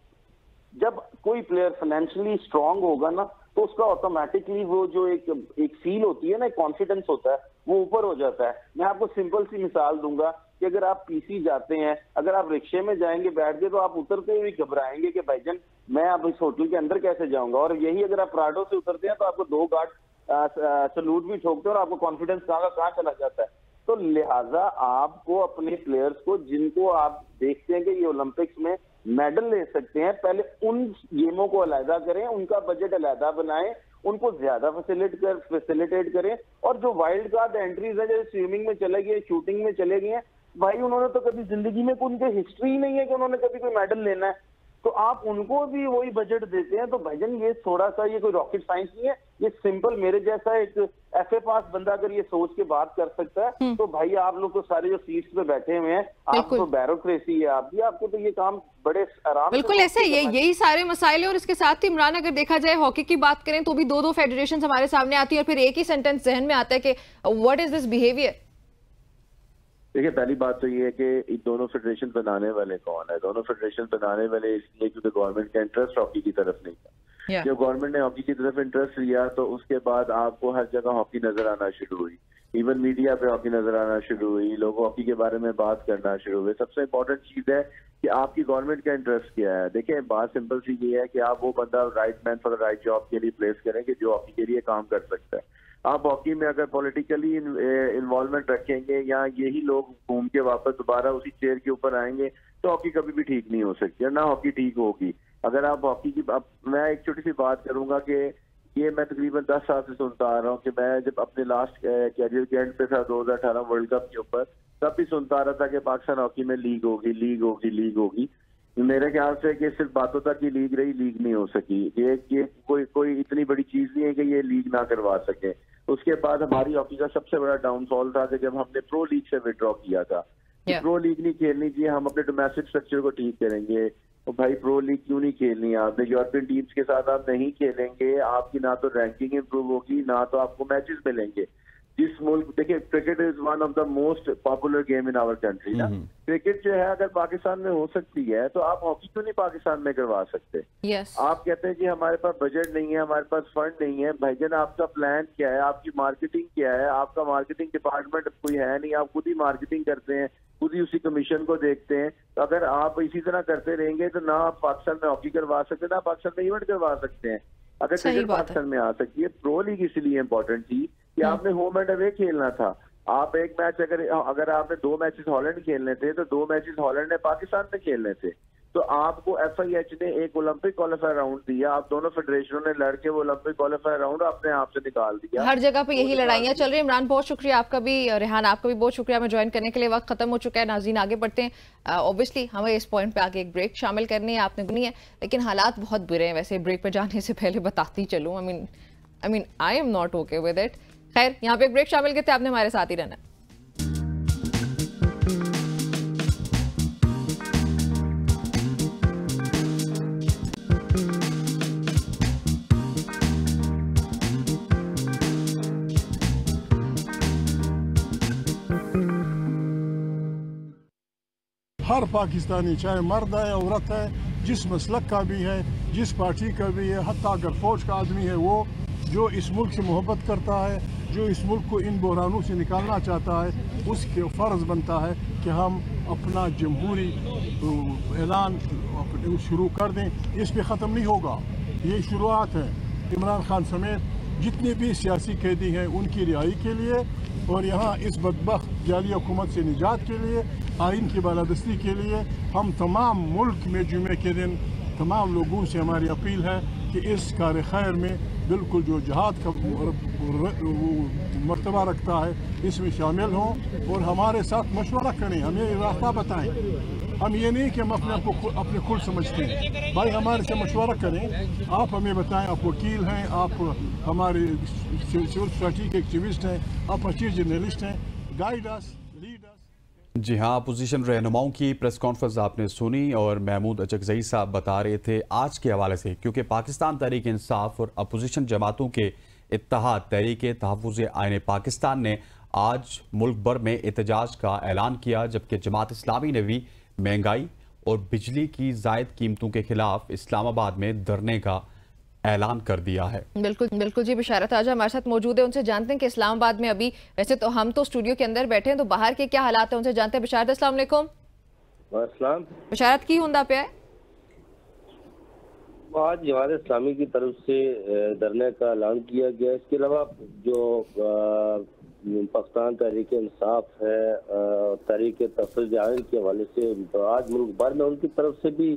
जब कोई प्लेयर फाइनेंशियली स्ट्रांग होगा ना तो उसका ऑटोमेटिकली वो जो एक फील होती है ना, कॉन्फिडेंस होता है, वो ऊपर हो जाता है। मैं आपको सिंपल सी मिसाल दूंगा कि अगर आप PC जाते हैं, अगर आप रिक्शे में जाएंगे बैठ के, तो आप उतरते हुए घबराएंगे कि भाईजान मैं अब इस होटल के अंदर कैसे जाऊंगा। और यही अगर आप प्राडो से उतरते हैं तो आपको 2 गार्ड सलूट भी ठोकते हैं और आपको कॉन्फिडेंस कहाँ चला जाता है। तो लिहाजा आपको अपने प्लेयर्स को जिनको आप देखते हैं कि ये ओलंपिक्स में मेडल ले सकते हैं, पहले उन गेमों को अलहदा करें, उनका बजट अलहदा बनाएं, उनको ज्यादा फैसिलिटेट करें। और जो वाइल्ड कार्ड एंट्रीज है, जैसे स्विमिंग में चले गए, शूटिंग में चले गए हैं, भाई उन्होंने तो कभी जिंदगी में उनकी हिस्ट्री नहीं है कि उन्होंने कभी कोई मेडल लेना है, तो आप उनको भी वही बजट देते हैं। तो भाईजान ये थोड़ा सा ये कोई रॉकेट साइंस नहीं है, ये सिंपल मेरे जैसा एक FA पास बंदा अगर ये सोच के बात कर सकता है तो भाई आप लोग तो सारे जो सीट्स पे बैठे हुए हैं, आप तो बैरोक्रेसी है आपको तो ये काम बड़े आराम बिल्कुल ऐसे यही सारे मसाइल है। और इसके साथ ही इमरान, अगर देखा जाए हॉकी की बात करें तो भी 2 फेडरेशन हमारे सामने आती है और फिर एक ही सेंटेंस जहन में आता है कि व्हाट इज दिस बिहेवियर। देखिए पहली बात तो ये है कि दोनों फेडरेशन बनाने वाले कौन है। दोनों फेडरेशन बनाने वाले इसलिए क्योंकि गवर्नमेंट का इंटरेस्ट हॉकी की तरफ नहीं था। जब गवर्नमेंट ने हॉकी की तरफ इंटरेस्ट लिया तो उसके बाद आपको हर जगह हॉकी नजर आना शुरू हुई, इवन मीडिया पे हॉकी नजर आना शुरू हुई, लोग हॉकी के बारे में बात करना शुरू हुए। सबसे इम्पोर्टेंट चीज है कि आपकी गवर्नमेंट का इंटरेस्ट क्या है। देखिए बात सिंपल सी ये है कि आप वो बंदा right man for the right job के लिए प्लेस करें कि जो हॉकी के लिए काम कर सकता है। आप हॉकी में अगर पॉलिटिकली इन्वॉल्वमेंट रखेंगे या यही लोग घूम के वापस दोबारा उसी चेयर के ऊपर आएंगे तो हॉकी कभी भी ठीक नहीं हो सकती और ना हॉकी ठीक होगी। अगर आप हॉकी की मैं एक छोटी सी बात करूंगा कि ये मैं तकरीबन 10 साल से सुनता आ रहा हूँ कि मैं जब अपने लास्ट कैरियर के एंड पे था 2018 वर्ल्ड कप के ऊपर, तब भी सुनता आ रहा था कि पाकिस्तान हॉकी में लीग होगी। मेरे ख्याल से कि सिर्फ बातों तक ही लीग रही, लीग नहीं हो सकी। ये कोई इतनी बड़ी चीज नहीं है कि ये लीग ना करवा सके। उसके बाद हमारी हॉकी का सबसे बड़ा डाउनफॉल था कि जब हमने प्रो लीग से विड्रॉ किया था। प्रो लीग नहीं खेलनी चाहिए, हम अपने डोमेस्टिक स्ट्रक्चर को ठीक करेंगे। तो भाई प्रो लीग क्यों नहीं खेलनी है आपने? यूरोपियन टीम्स के साथ आप नहीं खेलेंगे, आपकी ना तो रैंकिंग इंप्रूव होगी, ना तो आपको मैचेस मिलेंगे। जिस मुल्क, देखिए cricket is one of the most popular game in our country ना। क्रिकेट जो है अगर पाकिस्तान में हो सकती है तो आप हॉकी क्यों नहीं पाकिस्तान में करवा सकते? आप कहते हैं कि हमारे पास बजट नहीं है, हमारे पास फंड नहीं है। भाईजान आपका प्लान क्या है? आपकी मार्केटिंग क्या है? आपका मार्केटिंग डिपार्टमेंट कोई है नहीं, आप खुद ही मार्केटिंग करते हैं, खुद ही उसी कमीशन को देखते हैं। तो अगर आप इसी तरह करते रहेंगे तो ना आप पाकिस्तान में हॉकी करवा सकते, ना पाकिस्तान में इवेंट करवा सकते हैं। अगर क्रिकेट पाकिस्तान में आ सकती है, प्रो लीग इसलिए इम्पोर्टेंट थी कि आपने होम एंड अवे खेलना था। आप एक मैच अगर आपने 2 मैचेस हॉलैंड खेलने थे तो 2 मैचेस हॉलैंड ने पाकिस्तान में खेलने थे। तो आपको FIH ने एक ओलंपिक क्वालिफायर राउंड दिया, आप दोनों फेडरेशनों ने लड़के वो ओलंपिक क्वालिफायर राउंड अपने आप से निकाल दिया। हर जगह पे यही लड़ाइयां चल रही है। इमरान बहुत शुक्रिया आपका भी, रेहान आपका भी बहुत शुक्रिया हमें ज्वाइन करने के लिए। वक्त खत्म हो चुका है, नाज़रीन आगे बढ़ते हैं। ऑब्वियसली हमें इस पॉइंट पे आगे एक ब्रेक शामिल करनी है, आपने सुनी है, लेकिन हालात बहुत बुरे हैं। वैसे ब्रेक पे जाने से पहले बताती चलूँ, I mean I am not okay with it. खैर, यहाँ पे एक ब्रेक शामिल करते, आपने हमारे साथ ही रहना। हर पाकिस्तानी, चाहे मर्द है औरत है, जिस मसलक का भी है, जिस पार्टी का भी है, हत्ता अगर फौज का आदमी है, वो जो इस मुल्क से मोहब्बत करता है, जो इस मुल्क को इन बहरानों से निकालना चाहता है, उसके फ़र्ज़ बनता है कि हम अपना जमहूरी ऐलान शुरू कर दें। इस पे ख़त्म नहीं होगा, ये शुरुआत है। इमरान खान समेत जितने भी सियासी कैदी हैं उनकी रिहाई के लिए और यहाँ इस बदबख्त जाली हुकूमत से निजात के लिए, आइन की बालादस्ती के लिए हम तमाम मुल्क में जुमे के दिन तमाम लोगों से हमारी अपील है कि इस कार खैर में बिल्कुल जो जहाद का मर्तबा रखता है इसमें शामिल हों और हमारे साथ मशवरा करें, हमें रास्ता बताएं। हम ये नहीं कि हम अपने आप को अपने खुद समझते हैं, भाई हमारे से मशवरा करें, आप हमें बताएं। आप वकील हैं, आप हमारे सिविल सोसाइटी के एक्टिविस्ट हैं, आप अच्छे जर्नलिस्ट हैं, गाइड अस, लीड अस। जी हाँ, अपोजिशन रहनुमाओं की प्रेस कॉन्फ्रेंस आपने सुनी और महमूद अचकज़ई साहब बता रहे थे आज के हवाले से, क्योंकि पाकिस्तान तहरीक इंसाफ और अपोजिशन जमातों के इत्तेहाद तहरीक तहफ़्फ़ुज़ आइन पाकिस्तान ने आज मुल्क भर में एहतजाज का ऐलान किया, जबकि जमात इस्लामी ने भी महंगाई और बिजली की ज़ायद कीमतों के खिलाफ इस्लामाबाद में धरने का ऐलान कर दिया है। बिल्कुल बिल्कुल जी, बिशारत आजा हमारे साथ मौजूद है, उनसे जानते हैं कि इस्लामाबाद में अभी, वैसे तो हम तो स्टूडियो के अंदर बैठे हैं, तो बाहर के क्या हालात हैं उनसे जानते हैं। बिशारत, अस्सलाम वालेकुम। बिशारत की हुंदा पे है आज जमात इस्लामी की तरफ से धरने का ऐलान किया गया। इसके अलावा जो पाकिस्तान तहरीक इंसाफ है, तहरीक तहफ़्फ़ुज़ आइन के हवाले से आज मुल्क भर में उनकी तरफ से भी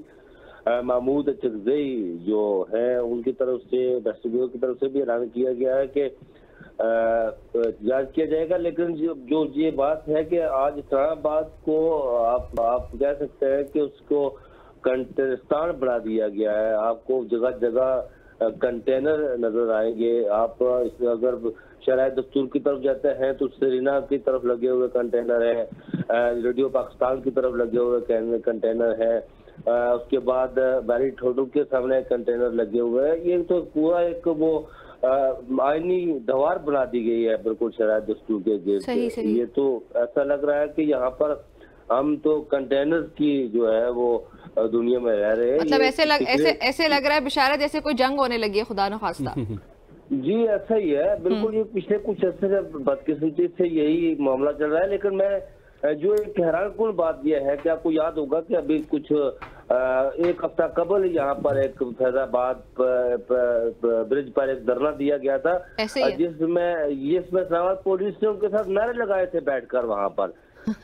महमूद अचकज़ई जो है उनकी तरफ से, डस्टिब्यूरो की तरफ से भी ऐलान किया गया है कि जांच किया जाएगा। लेकिन जो ये बात है कि आज इस्लामाबाद को आप कह सकते हैं कि उसको कंटेनरिस्तान बना दिया गया है। आपको जगह जगह कंटेनर नजर आएंगे। आप अगर शराय दस्तूर की तरफ जाते हैं तो सरीना की तरफ लगे हुए कंटेनर है, रेडियो पाकिस्तान की तरफ लगे हुए कंटेनर है, उसके बाद बैरी ठोडू के सामने कंटेनर लगे हुए हैं। ये तो पूरा एक वो आईनी दीवार बना दी गई है बिल्कुल शराय दस्तूर के गिर्द। ये तो ऐसा लग रहा है कि यहाँ पर हम तो कंटेनर की जो है वो दुनिया में रह रहे हैं। मतलब ऐसे लग रहा है बिशारत जैसे कोई जंग होने लगी है, खुदा न खास्ता। जी ऐसा ही है बिल्कुल। ये पिछले कुछ अर्से से बदकिस्मती से यही मामला चल रहा है। लेकिन मैं जो एक हैरानकुन बात यह है कि आपको याद होगा कि अभी कुछ एक हफ्ता कबल यहाँ पर एक फैजाबाद ब्रिज पर एक धरना दिया गया था, जिसमें इस्लामाबाद पुलिस ने उनके साथ नारे लगाए थे बैठकर वहाँ पर।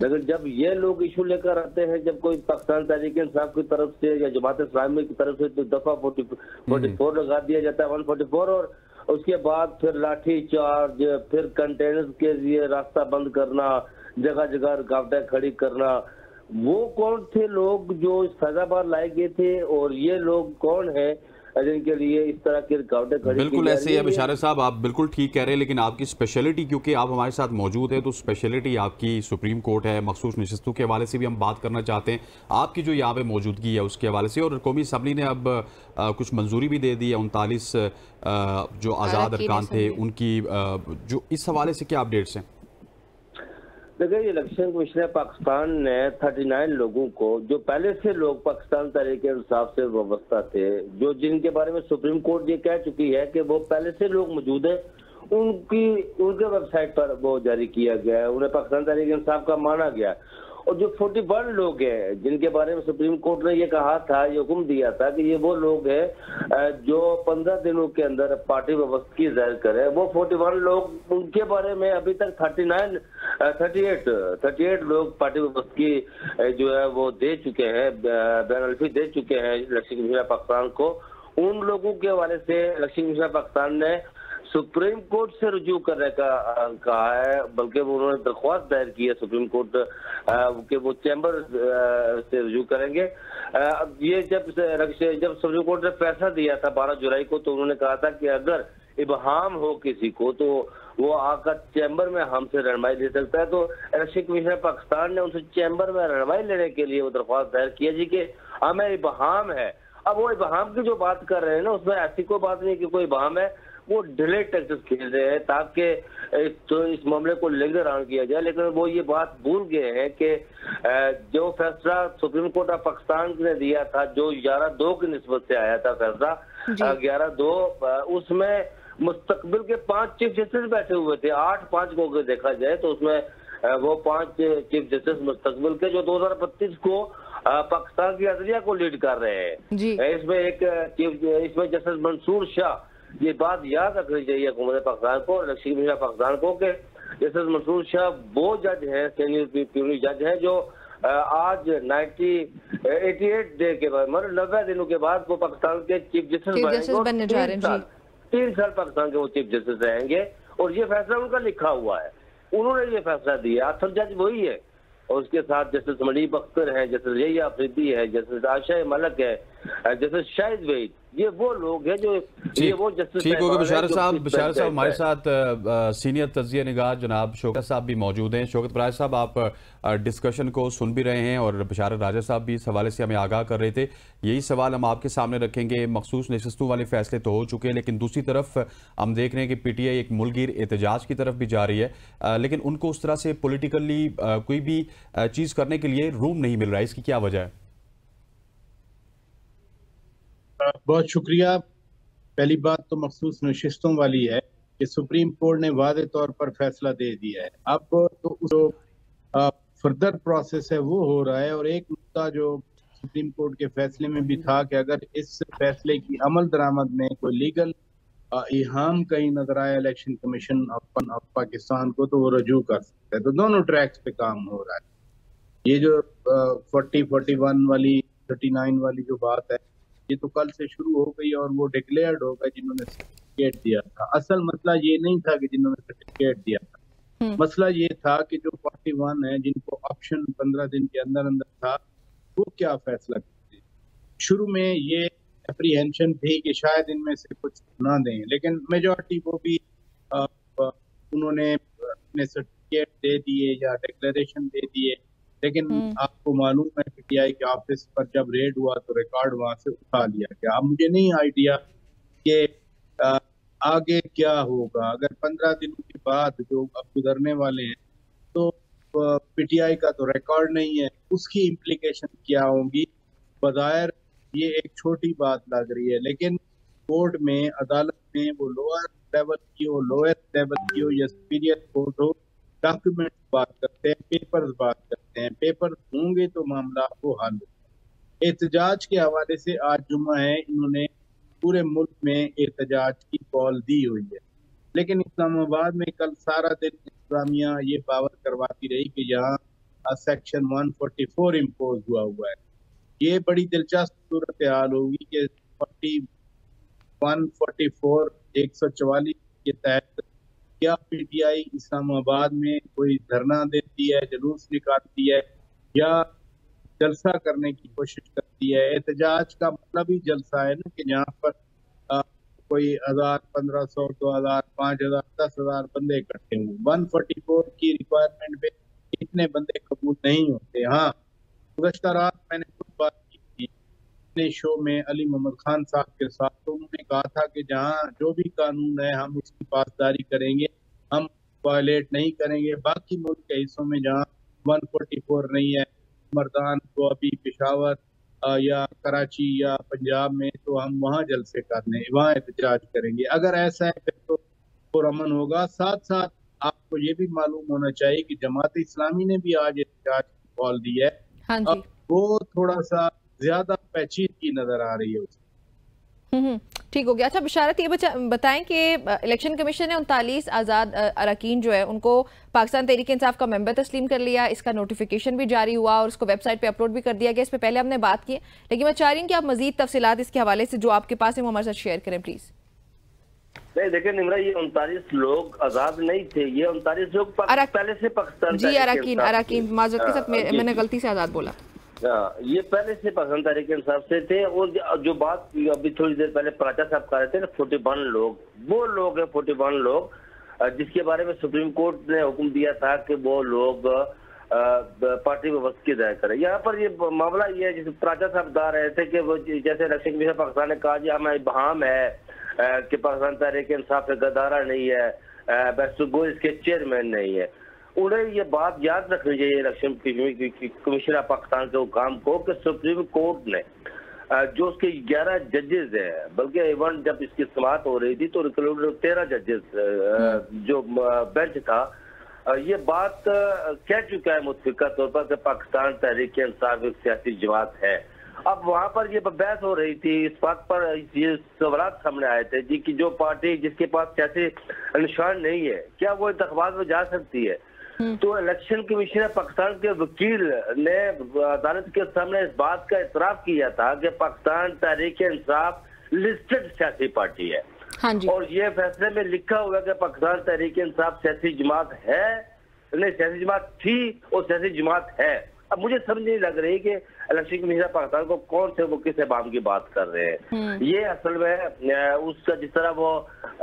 लेकिन जब ये लोग इशू लेकर आते हैं, जब कोई पाकिस्तान तहरीक इंसाफ की तरफ से या जमात इस्लामी की तरफ से तो दफा 44 लगा दिया जाता है, 144, और उसके बाद फिर लाठी चार्ज, फिर कंटेनर के लिए रास्ता बंद करना, जगह जगह रुकावटें खड़ी करना। वो कौन थे लोग जो फैजाबाद लाए गए थे और ये लोग कौन है जिनके लिए इस तरह की रुकावटें खड़ी बिल्कुल ऐसे ही है बिशारत साहब, आप बिल्कुल ठीक कह रहे हैं, लेकिन आपकी स्पेशलिटी क्योंकि आप हमारे साथ मौजूद है तो स्पेशलिटी आपकी सुप्रीम कोर्ट है, मखसूस नशिस्तों के हवाले से भी हम बात करना चाहते हैं, आपकी जो यहाँ पे मौजूदगी है उसके हवाले से। और कौमी असम्बली ने अब कुछ मंजूरी भी दे दी है 39 जो आज़ाद अरकान थे उनकी, जो इस हवाले से क्या अपडेट्स हैं? देखिए, इलेक्शन कमीशन पाकिस्तान ने 39 लोगों को, जो पहले से लोग पाकिस्तान तहरीक इंसाफ से वाबस्ता थे, जो जिनके बारे में सुप्रीम कोर्ट ये कह चुकी है कि वो पहले से लोग मौजूद हैं, उनके वेबसाइट पर वो जारी किया गया है, उन्हें पाकिस्तान तहरीक इंसाफ का माना गया। और जो 41 लोग हैं जिनके बारे में सुप्रीम कोर्ट ने ये कहा था, ये हुक्म दिया था कि ये वो लोग हैं जो 15 दिनों के अंदर पार्टी व्यवस्था की ज़ाहिर करे, वो 41 लोग, उनके बारे में अभी तक 38 लोग पार्टी व्यवस्था की जो है वो दे चुके हैं, बैनल्फी दे चुके हैं इलेक्शन कमीशन पाकिस्तान को। उन लोगों के हवाले से इलेक्शन कमीशन पाकिस्तान ने सुप्रीम कोर्ट से रुजू करने का कहा है, बल्कि वो उन्होंने दरख्वास्त दायर की है सुप्रीम कोर्ट कि वो चैम्बर से रुजू करेंगे। ये जब सुप्रीम कोर्ट ने फैसला दिया था 12 जुलाई को, तो उन्होंने कहा था कि अगर इबहाम हो किसी को तो वो आकर चैम्बर में हमसे रहनुमाई ले सकता है। तो इलेक्शन कमीशन पाकिस्तान ने उनसे चैम्बर में रहनुमाई लेने के लिए वो दरख्वास्त दायर किया जी कि हमें इबहाम है। अब वो इबहाम की जो बात कर रहे हैं ना, उसमें ऐसी कोई बात नहीं कि कोई इबहाम है, वो डिले टैक्सेस खेल रहे हैं ताकि तो इस मामले को लिंगर ऑन किया जाए। लेकिन वो ये बात भूल गए हैं कि जो फैसला सुप्रीम कोर्ट ऑफ पाकिस्तान ने दिया था, जो 11-2 की निस्बत से आया था फैसला 11-2, उसमें मुस्तकबिल के 5 चीफ जस्टिस बैठे हुए थे। 8-5 को अगर देखा जाए तो उसमें वो 5 चीफ जस्टिस मुस्तकबिल के, जो 2025 को पाकिस्तान की अदलिया को लीड कर रहे हैं। इसमें जस्टिस मंसूर शाह, ये बात याद रखनी चाहिए हुकूमत पाकिस्तान को, इलेक्शन कमीशन पाकिस्तान को, कि जस्टिस मंसूर शाह वो जज हैं, सीनियर प्यूनी जज हैं, जो आज 88 डे के बाद, मतलब 90 दिनों के बाद वो पाकिस्तान के चीफ जस्टिस बनने जा रहे हैं। 3 साल पाकिस्तान के वो चीफ जस्टिस रहेंगे और ये फैसला उनका लिखा हुआ है, उन्होंने ये फैसला दिया। असल जज वही है और उसके साथ जस्टिस मनीब अख्तर है, जस्टिस यहिया अफरीदी है, जस्टिस आशा मलक है, जस्टिस शाहिद वहीद, ये वो लोग हैं जो ये वो जस्टिस। ठीक होगा बिशारत साहब हमारे साथ सीनियर तज्जिया निगार जनाब शौकत साहब भी मौजूद हैं। शौकत बराज साहब, आप डिस्कशन को सुन भी रहे हैं और बिशारत राजा साहब भी इस हवाले से हमें आगाह कर रहे थे। यही सवाल हम आपके सामने रखेंगे। मखसूस नशिस्तों वाले फैसले तो हो चुके हैं, लेकिन दूसरी तरफ हम देख रहे हैं कि PTI एक मुल्कगीर एहतजाज की तरफ भी जा रही है, लेकिन उनको उस तरह से पोलिटिकली कोई भी चीज़ करने के लिए रूम नहीं मिल रहा है। इसकी क्या वजह है? बहुत शुक्रिया। पहली बात तो मखसूस नशिस्तों वाली है कि सुप्रीम कोर्ट ने वादे तौर पर फैसला दे दिया है। अब तो जो फर्दर प्रोसेस है वो हो रहा है। और एक मुद्दा जो सुप्रीम कोर्ट के फैसले में भी था कि अगर इस फैसले की अमल दरामद में कोई लीगल इहाम कहीं नजर आया इलेक्शन कमीशन ऑफ पाकिस्तान को, तो वो रजू कर सकता है। तो दोनों ट्रैक्स पे काम हो रहा है। ये जो 40, 41 वाली, 39 वाली जो बात है, ये तो कल से शुरू हो गई और वो डिक्लेयर्ड होगा जिन्होंने सर्टिफिकेट दिया था। असल मसला ये नहीं था कि जिन्होंने सर्टिफिकेट दिया था, मसला ये था कि जो 41 है जिनको ऑप्शन 15 दिन के अंदर अंदर था, वो क्या फैसला करते। शुरू में ये एप्रीहेंशन थी कि शायद इनमें से कुछ ना दें, लेकिन मेजॉरिटी वो भी उन्होंने अपने सर्टिफिकेट दे दिए या डिक्लेरेशन दे दिए। लेकिन आपको मालूम है PTI के ऑफिस पर जब रेड हुआ तो रिकॉर्ड वहां से उठा लिया गया। अब मुझे नहीं आइडिया कि आगे क्या होगा। अगर 15 दिनों के बाद जो अब गुजरने वाले हैं, तो PTI का तो रिकॉर्ड नहीं है, उसकी इम्प्लीकेशन क्या होंगी। बज़ाहिर ये एक छोटी बात लग रही है, लेकिन कोर्ट में, अदालत में, वो लोअर लेवल की हो, लोएस्ट लेवल की हो या सुपीरियर कोर्ट हो, डॉक्यूमेंट्स बात करते हैं, पेपर्स बात करते हैं। पेपर्स होंगे तो मामला को हल होगा। एहतजाज के हवाले से आज जुम्मा है, इन्होंने पूरे मुल्क में एहतजाज की कॉल दी हुई है, लेकिन इस्लामाबाद में कल सारा दिन इंतजामिया ये पावर करवाती रही कि यहाँ सेक्शन 144 इम्पोज हुआ है। ये बड़ी दिलचस्प सूरत हाल होगी कि 144 144 के तहत क्या PTI इस्लामाबाद में कोई धरना देती है, जुलूस निकालती है, या जलसा करने की कोशिश करती है। एहतजाज का मतलब ही जलसा है ना, कि जहाँ पर कोई 1000, 1500, 2000, 5000, 10,000 बंदे इकट्ठे हुए। 144 की रिक्वायरमेंट पे इतने बंदे कबूल नहीं होते। हाँ, गुज़श्ता रात मैंने खुद बात की थी अपने शो में अली मोहम्मद खान साहब के साथ, तो उन्होंने कहा था कि जहाँ जो भी कानून है हम उसकी पासदारी करेंगे, हम वायलेट नहीं करेंगे। बाकी मुल्क के हिस्सों में जहाँ 144 नहीं है, मर्दान को अभी पेशावर या कराची या पंजाब में, तो हम वहाँ जलसे करने, वहाँ एहतजाज करेंगे। अगर ऐसा है फिर तो पुरअमन होगा। साथ साथ आपको ये भी मालूम होना चाहिए कि जमात इस्लामी ने भी आज एहतजाज की कॉल दी है। हाँ जी। अब वो थोड़ा सा ज्यादा पेचीदगी नजर आ रही है उसमें। ठीक हो गया। अच्छा बिशारत, ये बताएं कि इलेक्शन कमीशन ने 39 आज़ाद अरकान जो है उनको पाकिस्तान तहरीक इंसाफ का मेंबर तस्लीम कर लिया। इसका नोटिफिकेशन भी जारी हुआ और उसको वेबसाइट पे अपलोड भी कर दिया गया। इस पे पहले हमने बात की, लेकिन मैं चाह रही हूँ कि आप मजीद तफसीलात इसके हवाले से जो आपके पास है वो हमारे साथ शेयर करें प्लीज। नहीं देखिए निमरा, ये 39 लोग आजाद नहीं थे, ये 39 लोग पहले से पाकिस्तान जी अरकान माजरत के साथ मैंने गलती से आजाद बोला। ये पहले से पाकिस्तान तहरीक इंसाफ से थे। और जो बात अभी थोड़ी देर पहले प्राचा साहब कर रहे थे ना, 41 लोग, वो लोग हैं 41 लोग जिसके बारे में सुप्रीम कोर्ट ने हुक्म दिया था कि वो लोग पार्टी व्यवस्था की दायर करें। यहाँ पर ये मामला ये है, जिसे प्राचा साहब बता रहे थे कि वो जैसे इलेक्शन कमीशन पाकिस्तान ने कहा जी हमें इबहाम है कि पाकिस्तान तहरीक इंसाफ का गदारा नहीं है, बैसुगो इसके चेयरमैन नहीं है। उन्हें ये बात याद रखनी चाहिए इलेक्शन कमीशन ऑफ पाकिस्तान के हुकाम को कि सुप्रीम कोर्ट ने जो उसके 11 जजेस हैं, बल्कि इवन जब इसकी समाअत हो रही थी तो 13 जजेस जो बेंच था, ये बात कह चुका है मुतफिका तौर पर कि पाकिस्तान तहरीक इंसाफ एक सियासी जमात है। अब वहाँ पर ये बहस हो रही थी, इस बात पर ये सवाल सामने आए थे जी कि जो पार्टी जिसके पास सियासी निशान नहीं है, क्या वो इंतखाबात में जा सकती है? तो इलेक्शन कमीशन पाकिस्तान के वकील ने अदालत के सामने इस बात का इतराफ किया था कि पाकिस्तान तहरीक इंसाफ लिस्टेड सियासी पार्टी है। हाँ जी। और ये फैसले में लिखा हुआ है कि पाकिस्तान तहरीक इंसाफ सियासी जमात है, नहीं सियासी जमात थी और सियासी जमात है। अब मुझे समझ नहीं लग रही कि इलेक्शन कमीशन पाकिस्तान को कौन से वो किस बाम की बात कर रहे हैं। ये असल में उसका जिस तरह वो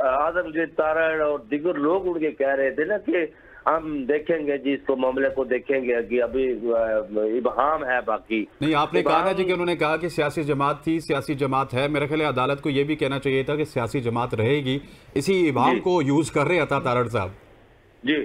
आजमगीर तारड़ और दिगर लोग उनके कह रहे थे ना कि हम देखेंगे जी इसको मामले को देखेंगे कि अभी इबहाम है। बाकी नहीं, आपने कहा ना जी कि उन्होंने कहा कि सियासी जमात थी, सियासी जमात है। मेरे ख्याल अदालत को यह भी कहना चाहिए था कि सियासी जमात रहेगी। इसी इबहाम को यूज कर रहे अता तारड़ साहब। जी,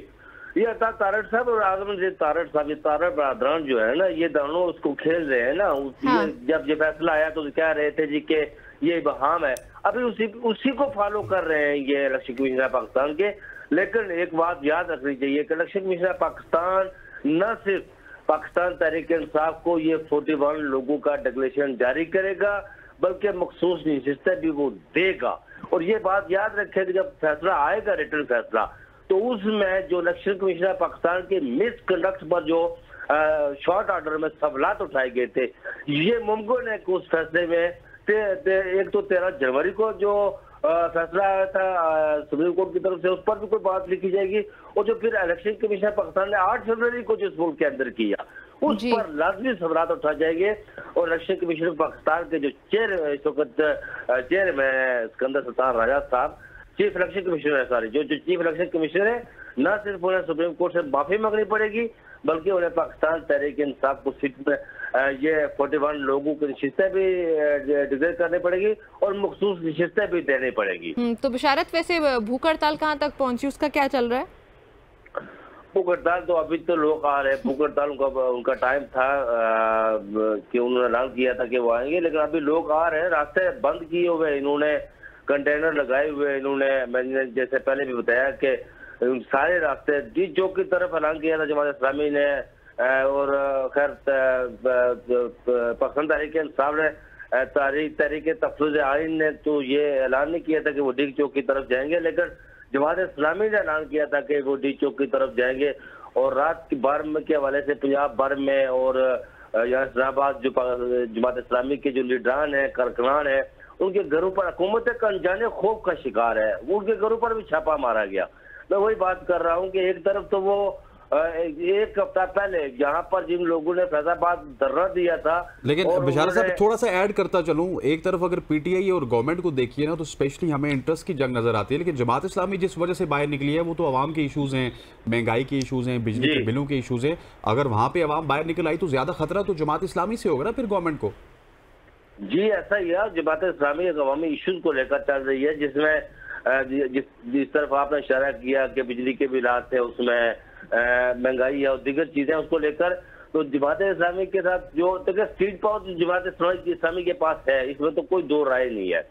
ये अता तारड़ साहब और आजमगीर तारड़ साहब, ये तारड़ बरादरान जो है ना, ये दोनों उसको खेल रहे हैं ना। हाँ। जब ये फैसला आया तो कह रहे थे जी के ये इबहाम है, अभी उसी को फॉलो कर रहे हैं ये इलेक्शन कमीशन पाकिस्तान के। लेकिन एक बात याद रखनी चाहिए कि इलेक्शन कमीशन पाकिस्तान न सिर्फ पाकिस्तान तहरीक इंसाफ को ये 41 लोगों का डिक्लेरेशन जारी करेगा, बल्कि मखसूस नशिस्तें भी वो देगा। और ये बात याद रखें कि जब फैसला आएगा, रिटर्न फैसला, तो उसमें जो इलेक्शन कमीशन पाकिस्तान के मिसकंडक्ट पर जो शॉर्ट ऑर्डर में सवालात उठाए गए थे, ये मुमकिन है कि उस फैसले में एक तो 13 जनवरी को जो फैसला आया था सुप्रीम कोर्ट की तरफ से, उस पर भी कोई बात लिखी जाएगी। और जो फिर इलेक्शन कमीशन पाकिस्तान ने 8 फरवरी को जिस मुल्क के अंदर किया, उस पर लाजमी सवाल उठाए जाएंगे। और इलेक्शन कमीशन पाकिस्तान के जो इस वक्त चेयरमैन है सिकंदर सुल्तान राजा साहब, चीफ इलेक्शन कमिश्नर है, सॉरी जो चीफ इलेक्शन कमिश्नर है, न सिर्फ उन्हें सुप्रीम कोर्ट से माफी मांगनी पड़ेगी, बल्कि उन्हें पाकिस्तान तहरीक इंसाफ को सीट में ये 41 लोगों की नशिस्तें भी डिक्लेयर करनी पड़ेगी और मखसूस नशिस्तें भी देनी पड़ेगी। तो बिशारत, वैसे भूख हड़ताल कहाँ तक पहुंची, उसका क्या चल रहा है? भूख हड़ताल तो अभी तो लोग आ रहे हैं। भूख हड़ताल उनका टाइम था कि उन्होंने ऐलान किया था कि वो आएंगे, लेकिन अभी लोग आ रहे हैं। रास्ते बंद किए हुए, इन्होंने कंटेनर लगाए हुए, इन्होंने, मैंने जैसे पहले भी बताया कि सारे रास्ते जिस चौक की तरफ ऐलान किया था जमात इस्लामी ने और खैर पाकिस्तान तहरीक इंसाफ ने, तहरीक तफसूज आइन ने तो ये ऐलान नहीं किया था कि वो डी चौक की तरफ जाएंगे, लेकिन जमात इस्लामी ने ऐलान किया था कि वो डी चौक की तरफ जाएंगे। और रात की भर के हवाले से पंजाब भर में और यहाँ इस्लामाबाद जो जमात इस्लामी के जो लीडरान है, कारकुनान है, उनके घरों पर हुकूमत का अनजाने खौफ का शिकार है, उनके घरों पर भी छापा मारा गया। मैं वही बात कर रहा हूँ कि एक तरफ तो वो एक हफ्ता पहले यहाँ पर जिन लोगों ने फैजाबाद धरना दिया था। लेकिन बिशारत साहब थोड़ा सा ऐड करता चलूं, एक तरफ अगर पीटीआई और गवर्नमेंट को देखिए ना तो स्पेशली हमें इंटरेस्ट की जंग नजर आती है, लेकिन जमात इस्लामी जिस वजह से बाहर निकली है वो तो अवाम के इशूज हैं, महंगाई के इशूज हैं, बिजली के बिलों के इशूज हैं। अगर वहां पे अवाम बाहर निकल आई तो ज्यादा खतरा तो जमात इस्लामी से होगा ना फिर गवर्नमेंट को। जी ऐसा ही है, जमात इस्लामी अवामी इशूज को लेकर चल रही है, जिसमें जिस तरफ आपने इशारा किया कि बिजली के बिल आते हैं, उसमें महंगाई है और दीगर चीजें उसको लेकर, तो जमात इस्लामी के साथ जो स्ट्रीट पावर जमात इस्लामी के पास है इसमें तो कोई दो राय नहीं है।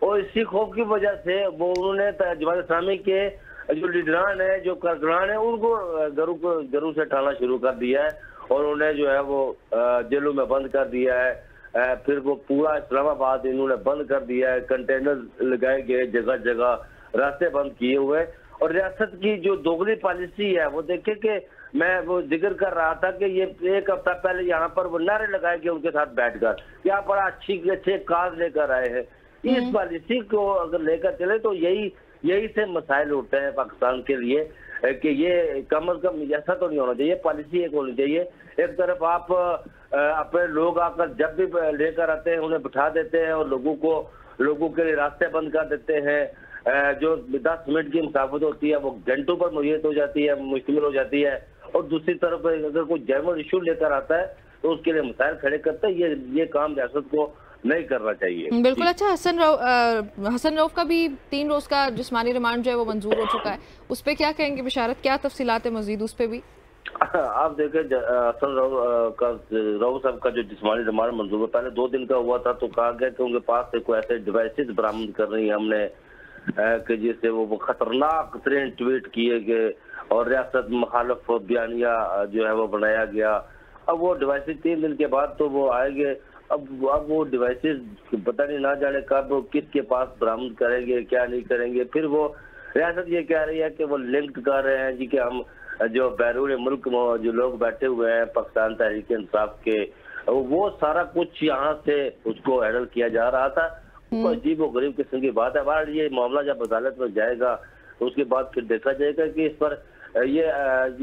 और इसी खौफ की वजह से वो उन्होंने जमात इस्लामी के जो लीडरान है, जो कारकुनान है, उनको घरों से उठाना शुरू कर दिया है और उन्हें जो है वो जेलों में बंद कर दिया है। फिर वो पूरा इस्लामाबाद इन्होंने बंद कर दिया है, कंटेनर लगाए गए जगह जगह, रास्ते बंद किए हुए। और रियासत की जो दोगली पॉलिसी है वो देखे कि मैं वो जिक्र कर रहा था कि ये एक हफ्ता पहले यहाँ पर वो नारे लगाए गए उनके साथ बैठकर, क्या बड़ा अच्छे काज लेकर आए हैं। इस पॉलिसी को अगर लेकर चले तो यही से मसाइल उठते हैं पाकिस्तान के लिए कि ये कम अज कम ऐसा तो नहीं होना चाहिए, पॉलिसी एक होनी चाहिए। एक तरफ आप अपने लोग आकर जब भी लेकर आते हैं उन्हें बिठा देते हैं और लोगों के लिए रास्ते बंद कर देते हैं। जो 10 मिनट की मुसाफत होती है वो घंटों पर मुहैया हो जाती है, मुश्किल हो जाती है। और दूसरी तरफ अगर कोई जनरल इशू लेकर आता है तो उसके लिए मसाइल खड़े करते हैं। ये काम रियासत को नहीं करना चाहिए। बिल्कुल। अच्छा, हसन रऊफ का भी 3 रोज का जिस्मानी रिमांड जो है वो मंजूर हो चुका है, उस पर क्या कहेंगे बिशारत, क्या तफसीलात है मजीद उस पर भी? आप देखें हसन रऊफ साहब का जो जिस्मानी रिमांड मंजूर, पहले 2 दिन का हुआ था तो कहा गया कि उनके पास से कोई ऐसे डिवाइसेस बरामद कर रही है हमने कि जिससे वो खतरनाक तरीन ट्वीट किए गए और रियासत मुखालफ बयानिया जो है वो बनाया गया। अब वो डिवाइसेस 3 दिन के बाद तो वो आएंगे। अब वो डिवाइसेस पता नहीं ना जाने कब किसके पास बरामद करेंगे, क्या नहीं करेंगे। फिर वो रियासत ये कह रही है कि वो लिंक कर रहे हैं जी कि हम जो बैरून मुल्क जो लोग बैठे हुए हैं पाकिस्तान तहरीक इंसाफ के, वो सारा कुछ यहाँ से उसको हैंडल किया जा रहा था। अजीब और गरीब किस्म की बात है। बहरहाल ये मामला जब अदालत में जाएगा तो उसके बाद फिर देखा जाएगा कि इस पर ये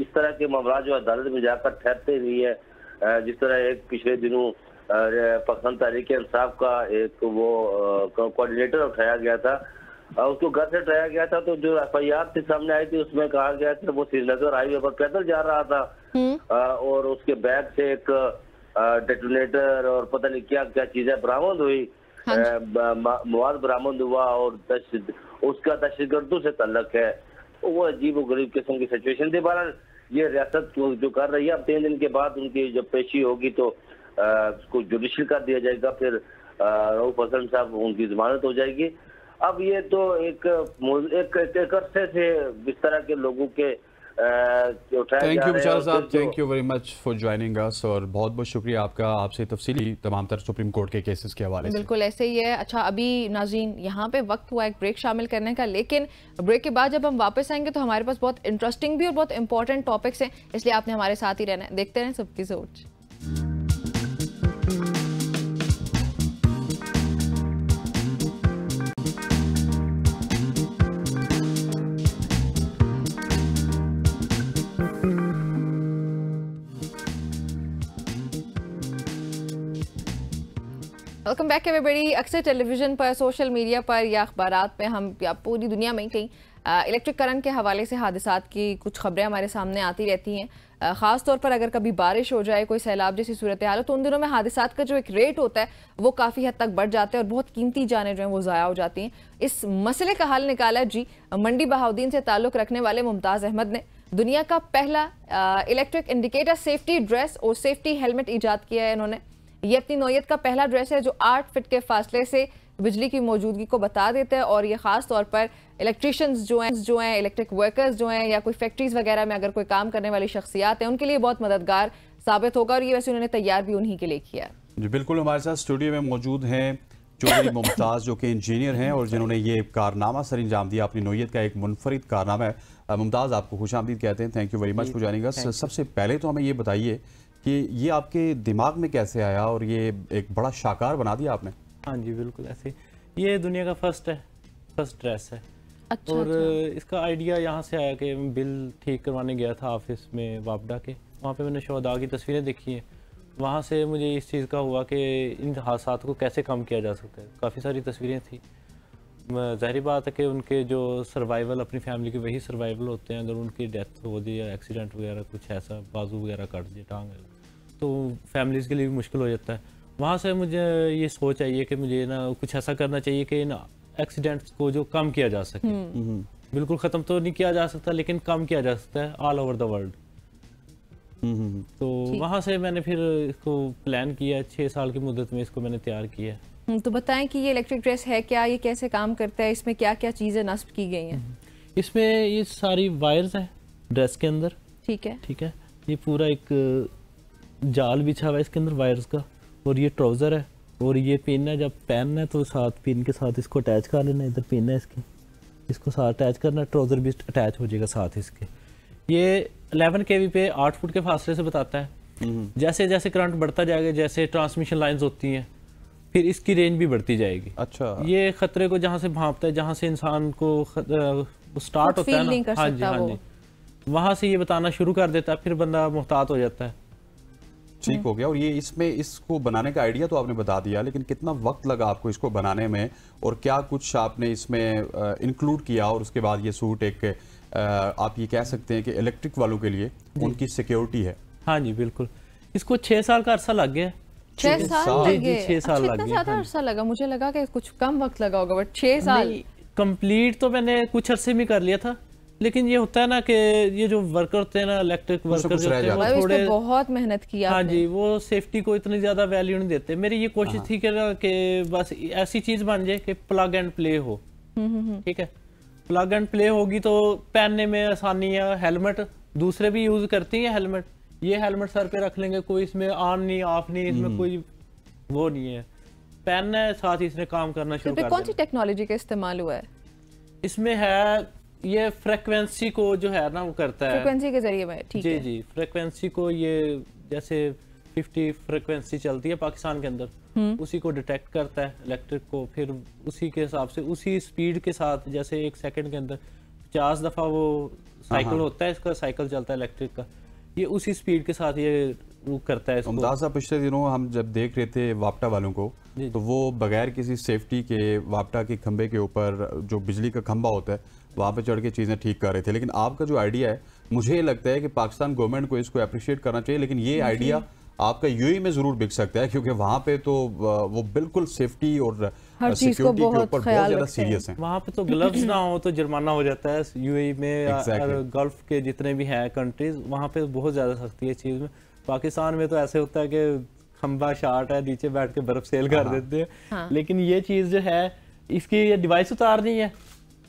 इस तरह के मामला जो अदालत में जाकर ठहरते नहीं है। जिस तरह एक पिछले दिनों पाकिस्तान तहरीक इंसाफ का एक वो कोऑर्डिनेटर उठाया गया था, उसको घर से उठाया गया था, तो जो FIR थी सामने आई थी उसमें कहा गया कि वो श्रीनगर हाईवे पर पैदल जा रहा था और उसके बैग से एक डेटोनेटर और पता नहीं क्या क्या चीजें बरामद हुई, मवाद बरामद हुआ और उसका दहशतगर्दों से ताल्लुक है। वो अजीब और गरीब किस्म की सिचुएशन थी। बहरहाल ये रियासत जो कर रही है, अब 3 दिन के बाद उनकी जब पेशी होगी तो उसको जुडिशियल कर दिया जाएगा, फिर रऊफ हसन साहब उनकी जमानत हो जाएगी। अब ये तो एक अरसे से इस तरह के लोगों के थैंक यू बिशारत साहब, thank you very much for joining us और बहुत बहुत शुक्रिया आपका, आपसे तफसीली तमाम तर सुप्रीम कोर्ट के केसेस के हवाले से। बिल्कुल ऐसे ही है। अच्छा, अभी नाज़रीन यहाँ पे वक्त हुआ एक ब्रेक शामिल करने का, लेकिन ब्रेक के बाद जब हम वापस आएंगे तो हमारे पास बहुत इंटरेस्टिंग भी और बहुत इंपॉर्टेंट टॉपिक्स हैं, इसलिए आपने हमारे साथ ही रहना है। देखते हैं सबकी सोच। Welcome back everybody. अक्सर टेलीविजन पर, सोशल मीडिया पर या अखबारात में हम या पूरी दुनिया में कहीं इलेक्ट्रिक करंट के हवाले से हादसात की कुछ खबरें हमारे सामने आती रहती हैं। ख़ास तौर पर अगर कभी बारिश हो जाए, कोई सैलाब जैसी सूरत हाल हो, तो उन दिनों में हादसात का जो एक रेट होता है वो काफ़ी हद तक बढ़ जाता है और बहुत कीमती जानें जो हैं वो ज़ाया हो जाती हैं। इस मसले का हल निकाला जी मंडी बहाउद्दीन से ताल्लुक़ रखने वाले मुमताज़ अहमद ने। दुनिया का पहला इलेक्ट्रिक इंडिकेटर सेफ्टी ड्रेस और सेफ्टी हेलमेट ईजाद किया है इन्होंने। ये अपनी नौयत का पहला ड्रेस है जो 8 फीट के फासले से बिजली की मौजूदगी को बता देता है और ये खास तौर पर इलेक्ट्रिशियंस जो हैं इलेक्ट्रिक वर्कर्स जो हैं या कोई फैक्ट्रीज वगैरह में अगर कोई काम करने वाली शख्सियात हैं उनके लिए बहुत मददगार साबित होगा और ये वैसे उन्होंने तैयार भी उन्हीं के लिए किया है। जी बिल्कुल, हमारे साथ स्टूडियो में मौजूद हैं चौधरी मुमताज़ जो कि इंजीनियर हैं और जिन्होंने ये कारनामा सर अंजाम दिया, अपनी नौयत का एक मुनफरिद कारनामा है। मुमताज़ आपको खुशामदीद कहते हैं, thank you very much for joining us. सबसे पहले तो हमें ये बताइए कि ये आपके दिमाग में कैसे आया और ये एक बड़ा शाकार बना दिया आपने? हाँ जी बिल्कुल ऐसे, ये दुनिया का फर्स्ट ड्रेस है अच्छा, और अच्छा। इसका आइडिया यहाँ से आया कि बिल ठीक करवाने गया था ऑफिस में वापडा के, वहाँ पे मैंने शोहदा की तस्वीरें देखी हैं। वहाँ से मुझे इस चीज़ का हुआ कि इन हादसात को कैसे कम किया जा सकता है। काफ़ी सारी तस्वीरें थी, ज़ाहिर बात है कि उनके जो सर्वाइवल अपनी फैमिली के वही सर्वाइवल होते हैं। अगर उनकी डेथ हो जाए या एक्सीडेंट वगैरह कुछ ऐसा, बाजू वगैरह काट दिए, टांग, तो फैमिलीज़ के लिए भी मुश्किल हो जाता है। वहाँ से मुझे ये सोच आई है कि मुझे ना कुछ ऐसा करना चाहिए कि इन एक्सीडेंट्स को जो कम किया जा सके। बिल्कुल ख़त्म तो नहीं किया जा सकता, लेकिन कम किया जा सकता है ऑल ओवर द वर्ल्ड। तो वहाँ से मैंने फिर इसको प्लान किया, 6 साल की मुद्दत में इसको मैंने तैयार किया। तो बताएं कि ये इलेक्ट्रिक ड्रेस है क्या, ये कैसे काम करता है, इसमें क्या क्या चीज़ें नस्ब की गई हैं? इसमें ये सारी वायर्स हैं ड्रेस के अंदर। ठीक है, ठीक है। ये पूरा एक जाल बिछा हुआ है इसके अंदर वायर्स का, और ये ट्राउज़र है, और ये पिन है। जब पहनना है तो साथ पिन के साथ इसको अटैच कर लेना, इधर पिन है इसकी, इसको साथ अटैच करना, ट्राउज़र भी अटैच हो जाएगा साथ इसके। ये 11 kV पे 8 फुट के फासले से बताता है। जैसे जैसे करंट बढ़ता जाएगा, जैसे ट्रांसमिशन लाइंस होती हैं, फिर इसकी रेंज भी बढ़ती जाएगी। अच्छा। ये खतरे को जहाँ से भांपता है, जहाँ से इंसान को स्टार्ट होता है ना, हाँ जी हाँ जी, वहाँ से ये बताना शुरू कर देता है, फिर बंदा मुहतात हो जाता है। ठीक हो गया। और ये इसमें इसको बनाने का आइडिया तो आपने बता दिया, लेकिन कितना वक्त लगा आपको इसको बनाने में, और क्या कुछ आपने इसमें इंक्लूड किया, और उसके बाद ये सूट एक आप ये कह सकते हैं कि इलेक्ट्रिक वालों के लिए उनकी सिक्योरिटी है? हाँ जी बिल्कुल। इसको 6 साल का अरसा लग गया। 6 साल लगे? 6 साल लग गए। ज्यादा अरसा लगा, मुझे लगा कि कुछ कम वक्त लगा होगा, बट 6 साल। कंप्लीट तो मैंने कुछ अरसे में कर लिया था, लेकिन ये होता है ना कि ये जो वर्कर होते हैं ना, इलेक्ट्रिक वर्कर जो होते हैं, वो थोड़े बहुत मेहनत किया। हाँ जी, वो सेफ्टी को इतनी ज्यादा वैल्यू नहीं देते। मेरी ये कोशिश थी कि बस ऐसी चीज बन जाए कि प्लग एंड प्ले हो। ठीक है, प्लग एंड प्ले होगी तो पहनने में आसानी है। हेलमेट दूसरे भी यूज करती है हेलमेट, ये हेलमेट सर पे रख लेंगे, कोई इसमें ऑन नहीं ऑफ नहीं, इसमें कोई वो नहीं है, पहनना है, साथ ही इसने काम करना शुरू कर दिया। कौन सी टेक्नोलॉजी का इस्तेमाल हुआ है इसमें? है ये फ्रीक्वेंसी को जो है ना वो करता है, फ्रीक्वेंसी के जरिए में। ठीक है जी, फ्रीक्वेंसी को, ये जैसे 50 फ्रीक्वेंसी चलती है पाकिस्तान के अंदर, उसी को डिटेक्ट करता है इलेक्ट्रिक को, फिर उसी के हिसाब से उसी स्पीड के साथ, जैसे 1 सेकंड के अंदर 50 दफा वो साइकिल होता है, इसका साइकिल चलता है इलेक्ट्रिक का, ये उसी स्पीड के साथ ये वो करता है। मुमताज साहब, पिछले दिनों हम जब देख रहे थे वापटा वालों को, तो वो बगैर किसी सेफ्टी के वापटा के खंबे के ऊपर जो बिजली का खंबा होता है वहाँ पे चढ़ के चीज़ें ठीक कर रहे थे। लेकिन आपका जो आइडिया है, मुझे लगता है कि पाकिस्तान गवर्नमेंट को इसको अप्रिशिएट करना चाहिए, लेकिन ये आइडिया आपका यूएई में जरूर बिक सकता है, क्योंकि वहाँ पे तो वो बिल्कुल सेफ्टी और सिक्योरिटी के ऊपर बहुत ज्यादा सीरियस हैं। वहाँ पे तो ग्लव्स ना हो तो जुर्माना हो जाता है। यूएई में गल्फ के जितने भी हैं कंट्रीज, वहाँ पे बहुत ज्यादा सख्ती है इस चीज में। पाकिस्तान में तो ऐसे होता है कि खंबा शार्ट है, नीचे बैठ के बर्फ सेल कर देते हैं। लेकिन ये चीज जो है, इसकी ये डिवाइस उतारनी है,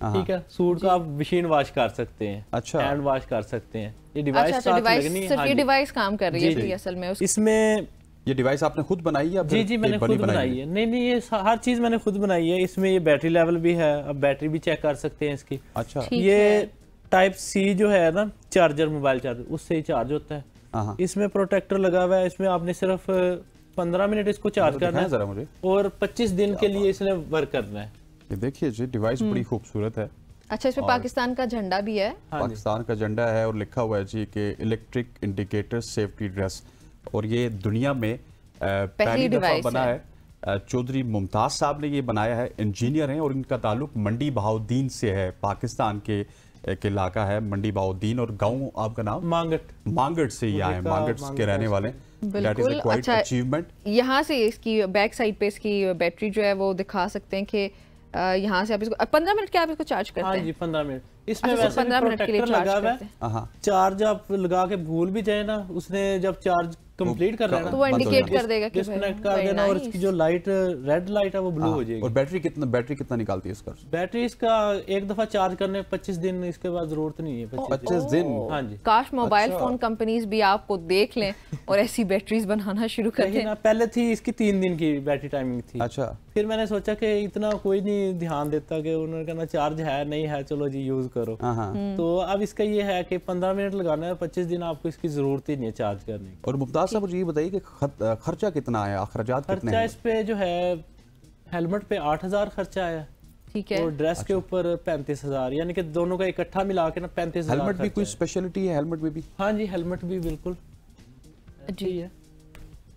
ठीक है, सूट का आप मशीन वॉश कर सकते हैं, अच्छा, हैंड वॉश कर सकते हैं। ये डिवाइस साथ लगनी है। ये डिवाइस काम कर रही है असल में इसमें। ये डिवाइस आपने खुद बनाई है? जी मैंने खुद बनाई है। नहीं, ये हर चीज मैंने खुद बनाई है। इसमें ये बैटरी लेवल भी है, अब बैटरी भी चेक कर सकते हैं इसकी। अच्छा, ये टाइप सी जो है ना चार्जर, मोबाइल चार्जर, उससे ही चार्ज होता है। इसमें प्रोटेक्टर लगा हुआ है। इसमें आपने सिर्फ 15 मिनट इसको चार्ज करना है जरा मुझे, और 25 दिन के लिए इसने वर्क करना है। ये देखिए जी, डिवाइस बड़ी खूबसूरत है। अच्छा, इसमें पाकिस्तान का झंडा भी है। पाकिस्तान का झंडा है और लिखा हुआ है जी कि इलेक्ट्रिक इंडिकेटर सेफ्टी ड्रेस, और ये दुनिया में पहली दफा बना है। चौधरी मुमताज साहब ने ये बनाया है, इंजीनियर हैं, और इनका ताल्लुक मंडी बहाउद्दीन से है। पाकिस्तान के एक इलाका है मंडी बहाउद्दीन, और गांव आपका नाम मांगट से ही आए, मांगट के रहने वाले। बिल्कुल अच्छा अचीवमेंट। यहाँ से इसकी बैक साइड पे इसकी बैटरी जो है वो दिखा सकते हैं कि यहाँ से आप इसको 15 मिनट के आप इसको चार्ज करते हैं। हाँ जी, 15 मिनट। इसमें वैसे 15 मिनट के लिए लगा हुआ है। चार्ज आप लगा के भूल भी जाए ना, उसने जब चार्ज कंप्लीट कर रहा है तो वो इंडिकेट कर देगा कि डिस्कनेक्ट कर देना, और इसकी जो लाइट रेड लाइट है वो ब्लू हो जाएगी। और बैटरी कितना निकालती है इसका? बैटरी इसका एक दफा चार्ज करने 25 दिन, इसके बाद जरूरत नहीं है। 25 दिन? हाँ जी। काश मोबाइल फोन कंपनीज भी आपको देख लें और ऐसी बैटरीज बनाना शुरू कर दें। पहले थी इसकी 3 दिन की बैटरी टाइमिंग थी। अच्छा, फिर मैंने सोचा कि इतना कोई नहीं ध्यान देता, कि उन्होंने कहना चार्ज है नहीं है, चलो जी यूज करो। तो अब इसका ये है कि 15 मिनट लगाना है, 25 दिन आपको इसकी जरूरत ही नहीं है चार्ज करने की। और मुमताज साहब मुझे ये बताइए कि खर्चा कितना आया, अखराजात कितने हैं? इस पे जो है हेलमेट पे 8000 खर्चा आया, ठीक है। और ड्रेस के ऊपर 35,000, यानी कि दोनों का इकट्ठा मिला के ना 35,000। हेलमेट भी कोई स्पेशलिटी है? हेलमेट में भी? हाँ जी, हेलमेट भी बिल्कुल जी है।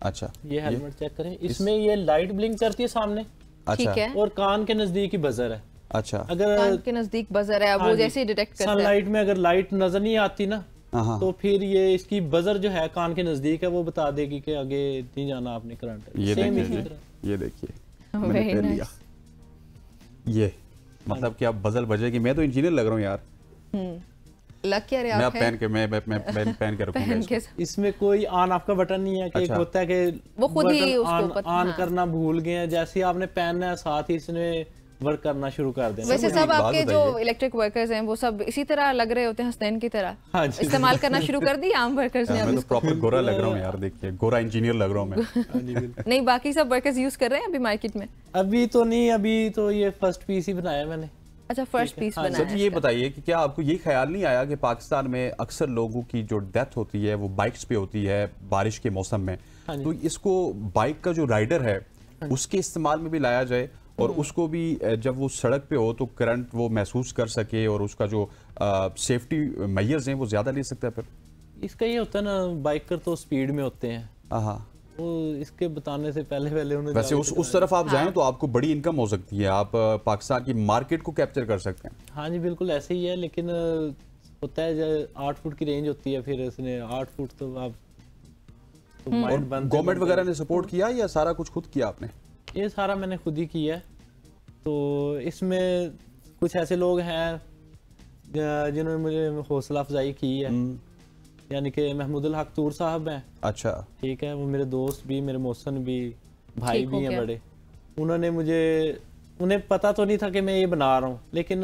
अच्छा, ये हेलमेट चेक करें, इसमें ये लाइट ब्लिंक करती है सामने। ठीक है। और कान के नजदीक ही बजर है। अच्छा, अगर कान के नजदीक बजर है, वो जैसे डिटेक्ट करता है। सनलाइट में अगर लाइट नजर नहीं आती ना, तो फिर ये इसकी बजर जो है कान के नजदीक है, वो बता देगी कि आगे नहीं जाना आपने करंट है। ये देखिए मैंने पहन लिया। ये मतलब कि अब बजल बजेगी। मैं तो इंजीनियर लग रहा हूँ यार। लग क्या रहे आप? मैं पहन के रखूंगा। इसमें कोई ऑन आपका बटन नहीं है कि अच्छा। होता है कि वो खुद ही उसको ऑन करना भूल गए हैं, जैसे ही आपने पहनना है साथ ही इसने वर्क करना शुरू कर देना। वैसे सब आपके जो इलेक्ट्रिक वर्कर्स हैं वो सब इसी तरह लग रहे होते हैं, हसनैन की तरह? हाँ, इस्तेमाल करना शुरू कर दिया आम वर्कर्स ने? मैं तो प्रॉपर गोरा लग रहा हूँ यार, देखिए गोरा इंजीनियर लग रहा हूँ मैं। नहीं, बाकी सब वर्कर्स यूज कर रहे हैं अभी मार्केट में? अभी तो नहीं, अभी तो ये फर्स्ट पीस ही बनाया मैंने। अच्छा, फर्स्ट पीस बनाया। सर ये बताइए कि क्या आपको ये ख्याल नहीं आया कि पाकिस्तान में अक्सर लोगों की जो डेथ होती है वो बाइक्स पे होती है बारिश के मौसम में, तो इसको बाइक का जो राइडर है उसके इस्तेमाल में भी लाया जाए और उसको भी जब वो सड़क पे हो तो करंट वो महसूस कर सके और उसका जो सेफ्टी मेजर्स हैं वो ज्यादा ले सकता है? फिर इसका ये होता है ना, बाइकर तो स्पीड में होते हैं, हाँ, वो इसके बताने से पहले उन्हें वैसे उस तरफ आप जाएं तो आपको बड़ी इनकम हो सकती है, आप पाकिस्तान की मार्केट को कैप्चर कर सकते हैं। हाँ जी बिल्कुल ऐसे ही है, लेकिन होता है 8 फुट की रेंज होती है, फिर इसने 8 फुट तो आप गवर्नमेंट वगैरह ने सपोर्ट किया या सारा कुछ खुद किया आपने? ये सारा मैंने खुद ही किया है। तो इसमें कुछ ऐसे लोग हैं जिन्होंने मुझे हौसला अफजाई की है, यानी कि महमूदुल हक तूर साहब हैं। अच्छा, ठीक है, वो मेरे दोस्त भी, मेरे मोहसन भी, भाई भी हैं बड़े। उन्हें पता तो नहीं था कि मैं ये बना रहा हूँ, लेकिन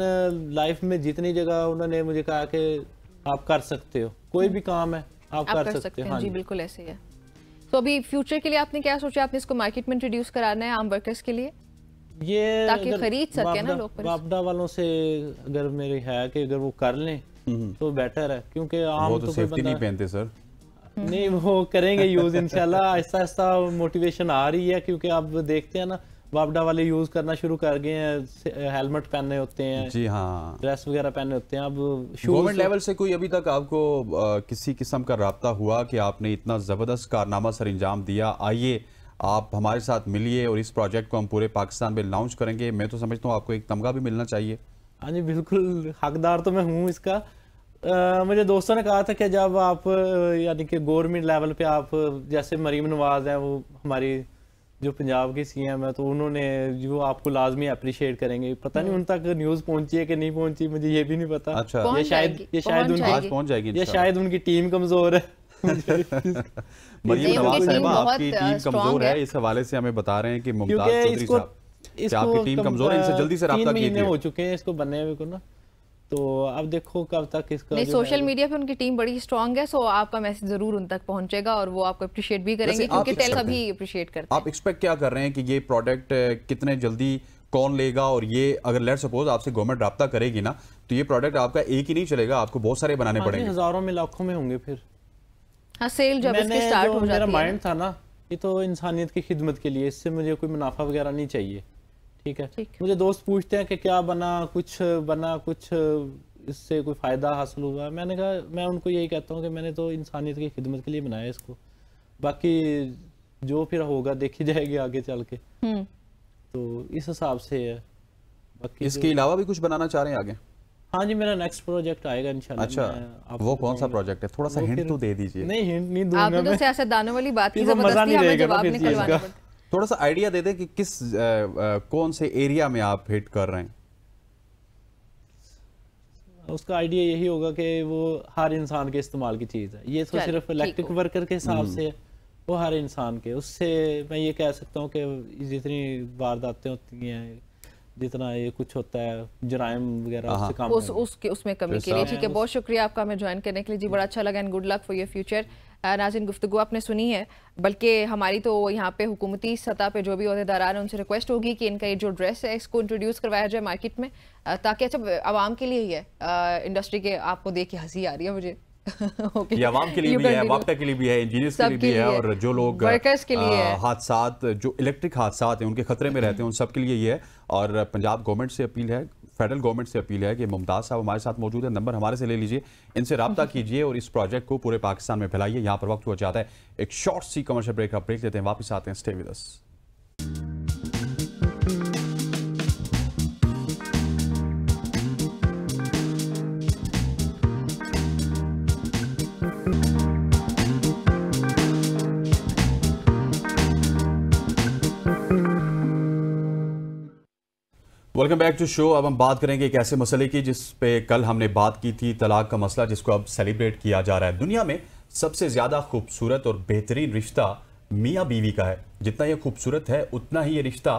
लाइफ में जितनी जगह उन्होंने मुझे कहा कि आप कर सकते हो, कोई भी काम है आप कर सकते हो। हाँ जी बिल्कुल ऐसे ही है। तो अभी फ्यूचर के लिए आपने क्या सोचा? आपने इसको मार्केट में इंट्रोड्यूस कराना है आम वर्कर्स के लिए, ये ताकि खरीद सके ना लोग? वापडा वालों से अगर मेरी है कि अगर वो कर लें तो बेटर है, क्योंकि आम वो तो सेफ्टी नहीं पहनते सर। नहीं, वो करेंगे यूज इंशाल्लाह, आहिस्ता आहिस्ता मोटिवेशन आ रही है, क्योंकि आप देखते हैं ना वापडा वाले यूज करना शुरू कर गए हैं, हेलमेट पहने होते हैं जी, हाँ, ड्रेस वगैरह पहने होते हैं। अब गवर्नमेंट लेवल से कोई अभी तक आपको किसी किस्म का राब्ता हुआ कि आपने इतना जबरदस्त कारनामा सर अंजाम दिया, आइए आप हमारे साथ मिलिए और इस प्रोजेक्ट को हम पूरे पाकिस्तान में लॉन्च करेंगे? मैं तो समझता हूँ आपको एक तमगा भी मिलना चाहिए। हाँ जी बिल्कुल, हकदार तो मैं हूँ इसका। मुझे दोस्तों ने कहा था कि जब आप यानी कि गवर्नमेंट लेवल पे आप, जैसे मरीम नवाज हैं, वो हमारी जो पंजाब की सीएम है, तो उन्होंने जो आपको लाजमी अप्रिशिएट करेंगे। पता नहीं उन तक न्यूज़ पहुंची है कि नहीं पहुंची, मुझे ये भी नहीं पता। अच्छा, ये शायद उनकी टीम कमजोर है। मरीम नवाज साहिबा आपकी टीम कमजोर है, इस हवाले से हमें बता रहे हैं कि मुमताज चौधरी साहब आपकी टीम कमजोर है, इनसे जल्दी से राब्ता कीजिए। 3 महीने हो चुके हैं इसको बनने में को ना, तो अब देखो कब तक इसका। नहीं, सोशल मीडिया पे उनकी टीम बड़ी स्ट्रांग है, सो आपका मैसेज जरूर उन तक पहुंचेगा और वो आपको अप्रिशिएट भी करेंगे, क्योंकि टेल सभी अप्रिशिएट करते हैं। आप एक्सपेक्ट क्या कर रहे हैं कि ये प्रोडक्ट कितने जल्दी कौन लेगा? और ये अगर लेट सपोज आपसे गवर्नमेंट राब्ता करेगी ना, तो ये प्रोडक्ट आपका एक ही नहीं चलेगा, आपको बहुत सारे बनाने पड़ेंगे, हजारों में लाखों में होंगे फिर। हाँ, सेल जब इसकी स्टार्ट हो जाती है। मेरा माइंड था ना, ये तो इंसानियत की खिदमत के लिए, इससे मुझे कोई मुनाफा वगैरह नहीं चाहिए। ठीक है, मुझे दोस्त पूछते हैं कि क्या बना, कुछ इससे कोई फायदा हासिल हुआ? मैंने कहा, मैं उनको यही कहता हूँ कि मैंने तो इंसानियत की खिदमत के लिए बनाया इसको, बाकी जो फिर होगा देखी जाएगी आगे चल के। तो इस हिसाब से है। बाकी इसके अलावा भी कुछ बनाना चाह रहे हैं आगे? हाँ जी, मेरा नेक्स्ट प्रोजेक्ट आएगा इंशाल्लाह। अच्छा, वो कौन सा प्रोजेक्ट है? थोड़ा सा हिंट तो दे दीजिए। नहीं, हिंट नहीं दूंगा मैं। आपने तो सियासतदानों वाली बात की, जबरदस्ती हमें जवाब निकलवाना पड़ता। थोड़ा सा आइडिया दे दे कि किस कौन से एरिया में आप हिट कर रहे हैं? उसका आइडिया यही होगा कि वो हर इंसान के इस्तेमाल की चीज़ है, ये तो सिर्फ इलेक्ट्रिक वर्कर के हिसाब से है, वो हर इंसान के। उससे मैं ये कह सकता हूँ कि जितनी वारदातें होती हैं, जितना ये कुछ होता है जराइम वगैरह, उससे कम उसमें कमी के लिए। ठीक है, बहुत शुक्रिया आपका हमें ज्वाइन करने के लिए जी, बड़ा अच्छा लगा and good luck for your future. नाज़रीन, गुफ्तगू आपने सुनी है, बल्कि हमारी तो यहाँ पे हुकूमती सतह पे जो भी ओहदेदारान हैं उनसे रिक्वेस्ट होगी कि इनका ये जो ड्रेस है इसको इंट्रोड्यूस करवाया जाए मार्केट में, ताकि अच्छा आवाम के लिए ही है। इंडस्ट्री के आपको देख के हंसी आ रही है मुझे ये आवाम के लिए भी है, वापडा के लिए भी है, इंजीनियर्स के लिए भी है, और जो लोग हादसात, जो इलेक्ट्रिक हादसात हैं उनके खतरे में रहते हैं, उन सब के लिए ये है। और पंजाब गवर्नमेंट से अपील है, फेडरल गवर्नमेंट से अपील है कि मुमताज़ साहब हमारे साथ मौजूद है, नंबर हमारे से ले लीजिए, इनसे रब्ता कीजिए और इस प्रोजेक्ट को पूरे पाकिस्तान में फैलाइए। यहाँ पर वक्त हो जाता है एक शॉर्ट सी कमर्शियल ब्रेक का, ब्रेक लेते हैं, वापस आते हैं, stay with us. Welcome back to show. अब हम बात करेंगे एक ऐसे मसले की जिस पे कल हमने बात की थी, तलाक का मसला, जिसको अब सेलिब्रेट किया जा रहा है। दुनिया में सबसे ज्यादा खूबसूरत और बेहतरीन रिश्ता मियाँ बीवी का है। जितना ये खूबसूरत है उतना ही ये रिश्ता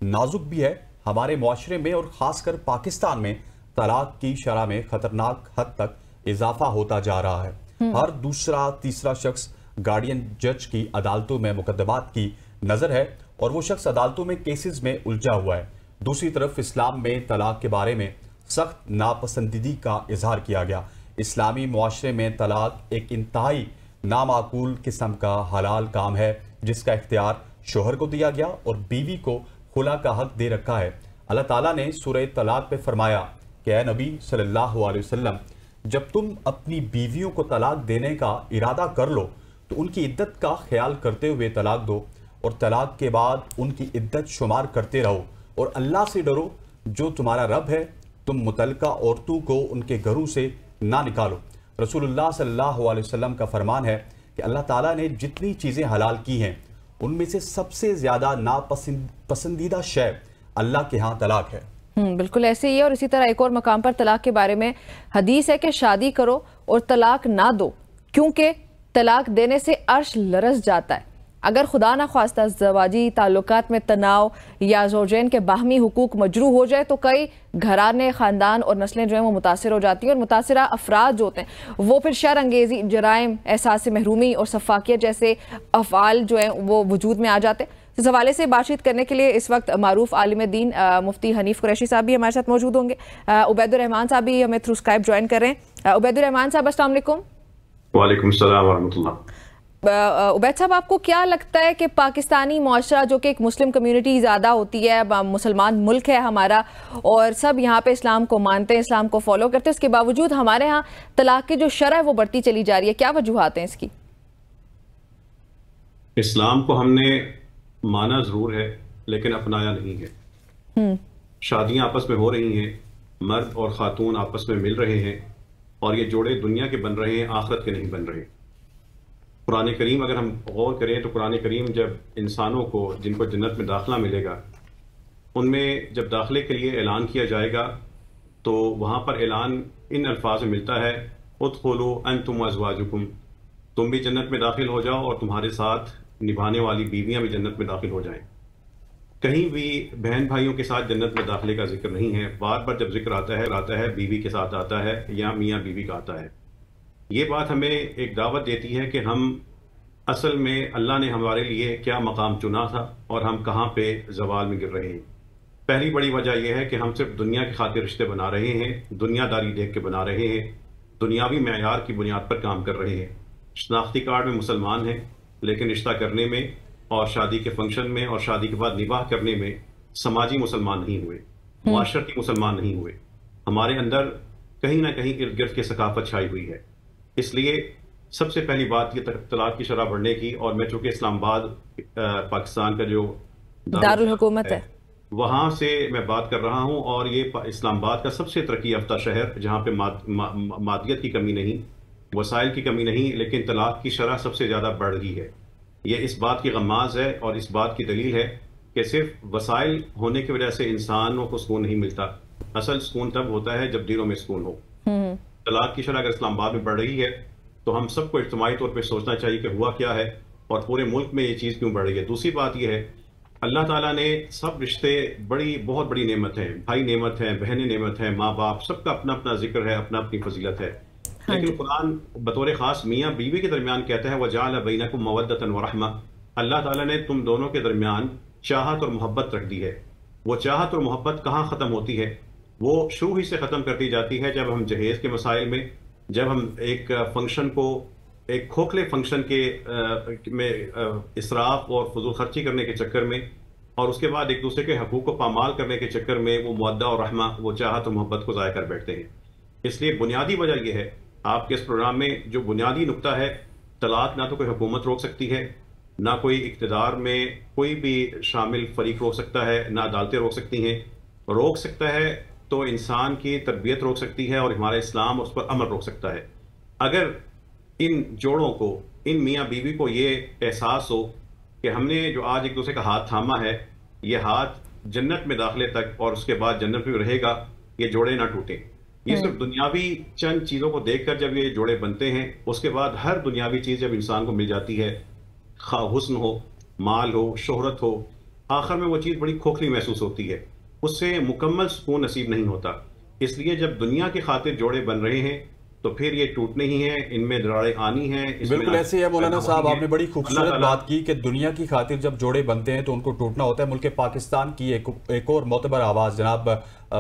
नाजुक भी है। हमारे मुआशरे में और खासकर पाकिस्तान में तलाक की शरह में खतरनाक हद तक इजाफा होता जा रहा है। हर दूसरा तीसरा शख्स गार्डियन जज की अदालतों में मुकदमात की नजर है और वो शख्स अदालतों में केसेस में उलझा हुआ है। दूसरी तरफ इस्लाम में तलाक के बारे में सख्त नापसंदीदी का इजहार किया गया। इस्लामी मुआशरे में तलाक एक इंतहाई नामाकूल किस्म का हलाल काम है जिसका इख्तियार शोहर को दिया गया और बीवी को खुला का हक दे रखा है। अल्लाह ताला ने सूरह तलाक पे फरमाया कि ऐ नबी सल्लल्लाहु अलैहि वसल्लम, जब तुम अपनी बीवियों को तलाक देने का इरादा कर लो तो उनकी इद्दत का ख्याल करते हुए तलाक दो और तलाक के बाद उनकी इद्दत शुमार करते रहो और अल्लाह से डरो जो तुम्हारा रब है। तुम मुतलका औरतों को उनके घरों से ना निकालो। रसूलुल्लाह सल्लल्लाहु अलैहि वसल्लम का फरमान है कि अल्लाह ताला ने जितनी चीज़ें हलाल की हैं उनमें से सबसे ज़्यादा नापसंदीदा शय अल्लाह के यहाँ तलाक है। बिल्कुल ऐसे ही है। और इसी तरह एक और मकाम पर तलाक के बारे में हदीस है कि शादी करो और तलाक ना दो, क्योंकि तलाक देने से अर्श लरस जाता है। अगर खुदा ना ख्वास्ता ज़वाजी ताल्लुकात में तनाव या ज़ौजैन के बाहमी हुकूक मजरू हो जाए तो कई घराने, ख़ानदान और नस्लें जो हैं वो मुतासिर हो जाती हैं और मुतासिरा अफराद जो होते हैं वो फिर शर अंगेज़ी, जराइम, एहसास महरूमी और सफाकियत जैसे अफ़आल जो हैं वो वजूद में आ जाते हैं। इस हवाले से बातचीत करने के लिए इस वक्त मारूफ आलिम दीन मुफ्ती हनीफ कुरैशी साहब भी हमारे साथ मौजूद होंगे। उबैदुर रहमान साहब भी हमें थ्रू स्काइप ज्वाइन कर रहे हैं। उबैदुर रहमान साहब, अस्सलाम वालेकुम। वालेकुम सलाम व रहमतुल्लाह। उबैद साहब, आपको क्या लगता है कि पाकिस्तानी मुआशरा जो कि एक मुस्लिम कम्युनिटी ज़्यादा होती है, मुसलमान मुल्क है हमारा और सब यहाँ पे इस्लाम को मानते हैं, इस्लाम को फॉलो करते हैं, उसके बावजूद हमारे यहाँ तलाक की जो शरह है वो बढ़ती चली जा रही है, क्या वजूहात हैं इसकी? इस्लाम को हमने माना जरूर है लेकिन अपनाया नहीं है। शादियां आपस में हो रही हैं, मर्द और खातून आपस में मिल रहे हैं और ये जोड़े दुनिया के बन रहे हैं, आखिरत के नहीं बन रहे। कुरान करीम अगर हम गौर करें तो कुरान करीम जब इंसानों को जिनको जन्नत में दाखिला मिलेगा उनमें जब दाखिले के लिए ऐलान किया जाएगा तो वहाँ पर ऐलान इन अल्फाज में मिलता है, उदखुलू अंतुम अज़वाजुकुम, तुम भी जन्नत में दाखिल हो जाओ और तुम्हारे साथ निभाने वाली बीवियाँ भी जन्नत में दाखिल हो जाएं। कहीं भी बहन भाइयों के साथ जन्नत में दाखिले का जिक्र नहीं है। बार बार जब जिक्र आता है बीवी के साथ आता है या मियाँ बीवी का आता है। ये बात हमें एक दावत देती है कि हम असल में अल्लाह ने हमारे लिए क्या मकाम चुना था और हम कहाँ पे जवाल में गिर रहे हैं। पहली बड़ी वजह यह है कि हम सिर्फ दुनिया की खातिर रिश्ते बना रहे हैं, दुनियादारी देख के बना रहे हैं, दुनियावी मेयार की बुनियाद पर काम कर रहे हैं। शनाख्ती कार्ड में मुसलमान हैं लेकिन रिश्ता करने में और शादी के फंक्शन में और शादी के बाद निबाह करने में समाजी मुसलमान नहीं हुए, मुआशरती मुसलमान नहीं हुए। हमारे अंदर कहीं ना कहीं इर्द गिर्द की सकाफत छाई हुई है। इसलिए सबसे पहली बात ये तलाक की शरह बढ़ने की, और मैं चूंकि इस्लामाबाद पाकिस्तान का जो दारुल हुकूमत है वहाँ से मैं बात कर रहा हूँ और ये इस्लामाबाद का सबसे तरक्की याफ्ता शहर जहाँ पे मादियत की कमी नहीं, वसाइल की कमी नहीं, लेकिन तलाक की शरह सबसे ज़्यादा बढ़ रही है। ये इस बात की गम्माज है और इस बात की दलील है कि सिर्फ वसाइल होने की वजह से इंसानों को सुकून नहीं मिलता। असल सुकून तब होता है जब दिलों में सुकून हो। तलाक की शरह अगर इस्लामाबाद में बढ़ रही है तो हम सबको इज्तिमाई तौर पे सोचना चाहिए कि हुआ क्या है और पूरे मुल्क में ये चीज़ क्यों बढ़ रही है। दूसरी बात यह है, अल्लाह ताला ने सब रिश्ते बहुत बड़ी नेमत है, भाई नेमत है, बहनें नेमत है, माँ बाप, सबका अपना अपना जिक्र है, अपना अपनी फजीलत है। लेकिन कुरान बतौर खास मियाँ बीवी के दरमियान कहता है वजाअल बैनकुम मवद्दतन व रहमा, अल्लाह ताला ने तुम दोनों के दरमियान चाहत और मोहब्बत रख दी है। वो चाहत और मोहब्बत कहाँ ख़त्म होती है? वो शुरू ही से ख़त्म कर दी जाती है जब हम जहेज़ के मसाइल में जब हम एक फंक्शन को एक खोखले फंक्शन में इसराफ और फजूल खर्ची करने के चक्कर में और उसके बाद एक दूसरे के हकूक़ को पामाल करने के चक्कर में वो मुअद्दा और रहमा, वो चाहत और मोहब्बत को ज़ाया कर बैठते हैं। इसलिए बुनियादी वजह यह है, आपके इस प्रोग्राम में जो बुनियादी नुक्ता है, तलाक ना तो कोई हुकूमत रोक सकती है, ना कोई इक़्तिदार में कोई भी शामिल फरीक रोक सकता है, ना अदालतें रोक सकती हैं। रोक सकता है तो इंसान की तरबियत रोक सकती है और हमारा इस्लाम उस पर अमल रोक सकता है। अगर इन जोड़ों को, इन मियाँ बीवी को ये एहसास हो कि हमने जो आज एक दूसरे का हाथ थामा है, ये हाथ जन्नत में दाखिले तक और उसके बाद जन्नत में रहेगा, ये जोड़े ना टूटे। ये सिर्फ दुनियावी चंद चीज़ों को देखकर जब ये जोड़े बनते हैं, उसके बाद हर दुनियावी चीज़ जब इंसान को मिल जाती है, खा हुस्न हो, माल हो, शोहरत हो, आखिर में वो चीज़ बड़ी खोखली महसूस होती है, उससे मुकम्मल सुकून नसीब नहीं होता। इसलिए जब दुनिया की खातिर जोड़े बन रहे हैं तो फिर ये टूटने ही है, इनमें दरारें आनी हैं। बिल्कुल ऐसे है मौलाना साहब, आपने बड़ी खूबसूरत बात की कि दुनिया की खातिर जब जोड़े बनते हैं तो उनको टूटना होता है। मुल्क पाकिस्तान की एक और मोतबर आवाज़ जनाब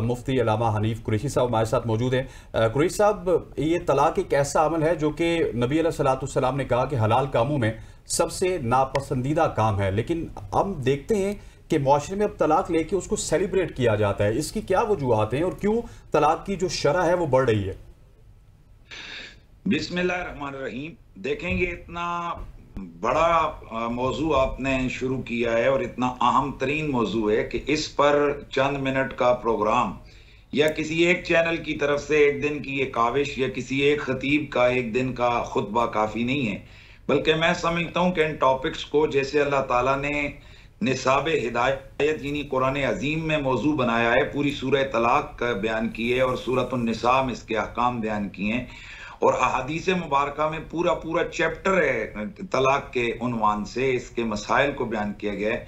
मुफ्ती अल्लामा हनीफ कुरैशी साहब हमारे साथ मौजूद हैं। कुरैशी साहब, ये तलाक एक ऐसा अमल है जो कि नबी अलैहिस्सलाम ने कहा कि हलाल कामों में सबसे नापसंदीदा काम है, लेकिन हम देखते हैं कि माशरे में अब तलाक लेके उसको सेलिब्रेट किया जाता है। इसकी क्या वजूहात हैं और क्यों तलाक की जो शरह है वो बढ़ रही है? बिस्मिल्लाहिर्रहमानिर्रहीम। देखेंगे, इतना बड़ा मौजू आपने शुरू किया है और इतना अहम तरीन मौजू है कि इस पर चंद मिनट का प्रोग्राम या किसी एक चैनल की तरफ से एक दिन की ये काविश या किसी एक खतीब का एक दिन का खुतबा काफ़ी नहीं है, बल्कि मैं समझता हूँ कि इन टॉपिक्स को जैसे अल्लाह ताला ने निसाब हिदायत यानी कुरान अजीम में मौजू बनाया है, पूरी सूरह तलाक बयान की है और सूरत उन्निसा में इसके अहकाम बयान किए हैं और अहादीस मुबारका में पूरा पूरा चैप्टर है तलाक के उन्वान से इसके मसाइल को बयान किया गया है।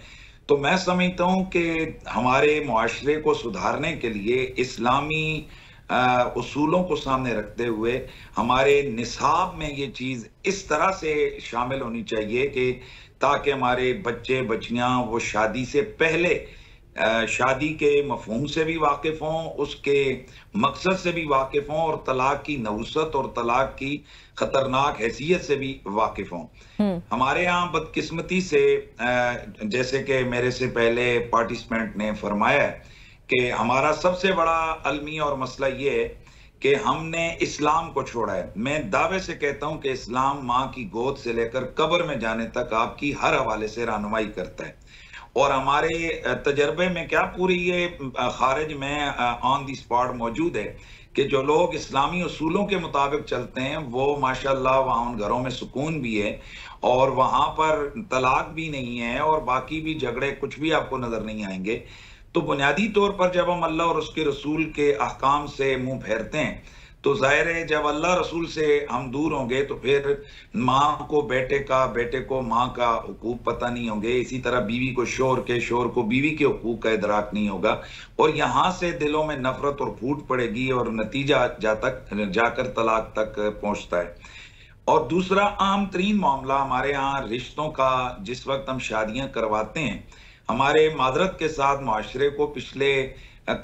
तो मैं समझता हूँ कि हमारे मुआशरे को सुधारने के लिए इस्लामी उसूलों को सामने रखते हुए हमारे निसाब में ये चीज़ इस तरह से शामिल होनी चाहिए कि ताकि हमारे बच्चे बच्चियाँ वो शादी से पहले शादी के मफहूम से भी वाकिफ हों, उसके मकसद से भी वाकिफ हों और तलाक की नवसत और तलाक की खतरनाक हैसियत से भी वाकिफ हों। हमारे यहाँ बदकिस्मती से जैसे कि मेरे से पहले पार्टिसिपेंट ने फरमाया कि हमारा सबसे बड़ा अलमी और मसला ये है कि हमने इस्लाम को छोड़ा है। मैं दावे से कहता हूं कि इस्लाम माँ की गोद से लेकर कब्र में जाने तक आपकी हर हवाले से रहनुमाई करता है और हमारे तजर्बे में क्या पूरी ये खारिज में ऑन दी स्पॉट मौजूद है कि जो लोग इस्लामी उसूलों के मुताबिक चलते हैं वो माशाल्लाह वहाँ उन घरों में सुकून भी है और वहाँ पर तलाक भी नहीं है और बाकी भी झगड़े कुछ भी आपको नजर नहीं आएंगे। तो बुनियादी तौर पर जब हम अल्लाह और उसके रसूल के अहकाम से मुंह फेरते हैं तो जाहिर है जब अल्लाह रसूल से हम दूर होंगे तो फिर माँ को बेटे का, बेटे को माँ का हुकूक पता नहीं होंगे, इसी तरह बीवी को शोहर के, शोहर को बीवी के हुकूक का इदराक नहीं होगा और यहाँ से दिलों में नफरत और फूट पड़ेगी और नतीजा जाकर तलाक तक पहुँचता है। और दूसरा अहम तरीन मामला हमारे यहाँ रिश्तों का, जिस वक्त हम शादियाँ करवाते हैं, हमारे मादरत के साथ माशरे को पिछले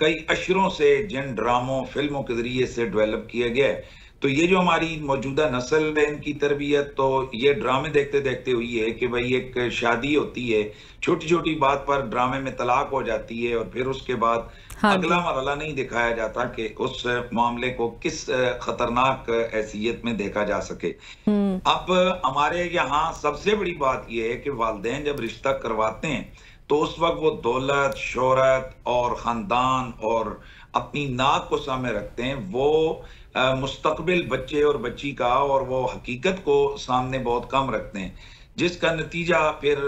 कई अशरों से जिन ड्रामों फिल्मों के जरिए से डेवलप किया गया है, तो ये जो हमारी मौजूदा नस्ल है इनकी तरबियत तो ये ड्रामे देखते देखते हुई है कि भाई एक शादी होती है, छोटी छोटी बात पर ड्रामे में तलाक हो जाती है और फिर उसके बाद अगला मरहला नहीं दिखाया जाता कि उस मामले को किस खतरनाक हैसियत में देखा जा सके। अब हमारे यहाँ सबसे बड़ी बात यह है कि वालिदैन जब रिश्ता करवाते हैं तो उस वक्त वो दौलत, शोहरत और ख़ानदान और अपनी नाक को सामने रखते हैं, वो मुस्तकबिल बच्चे और बच्ची का और वो हकीकत को सामने बहुत कम रखते हैं, जिसका नतीजा फिर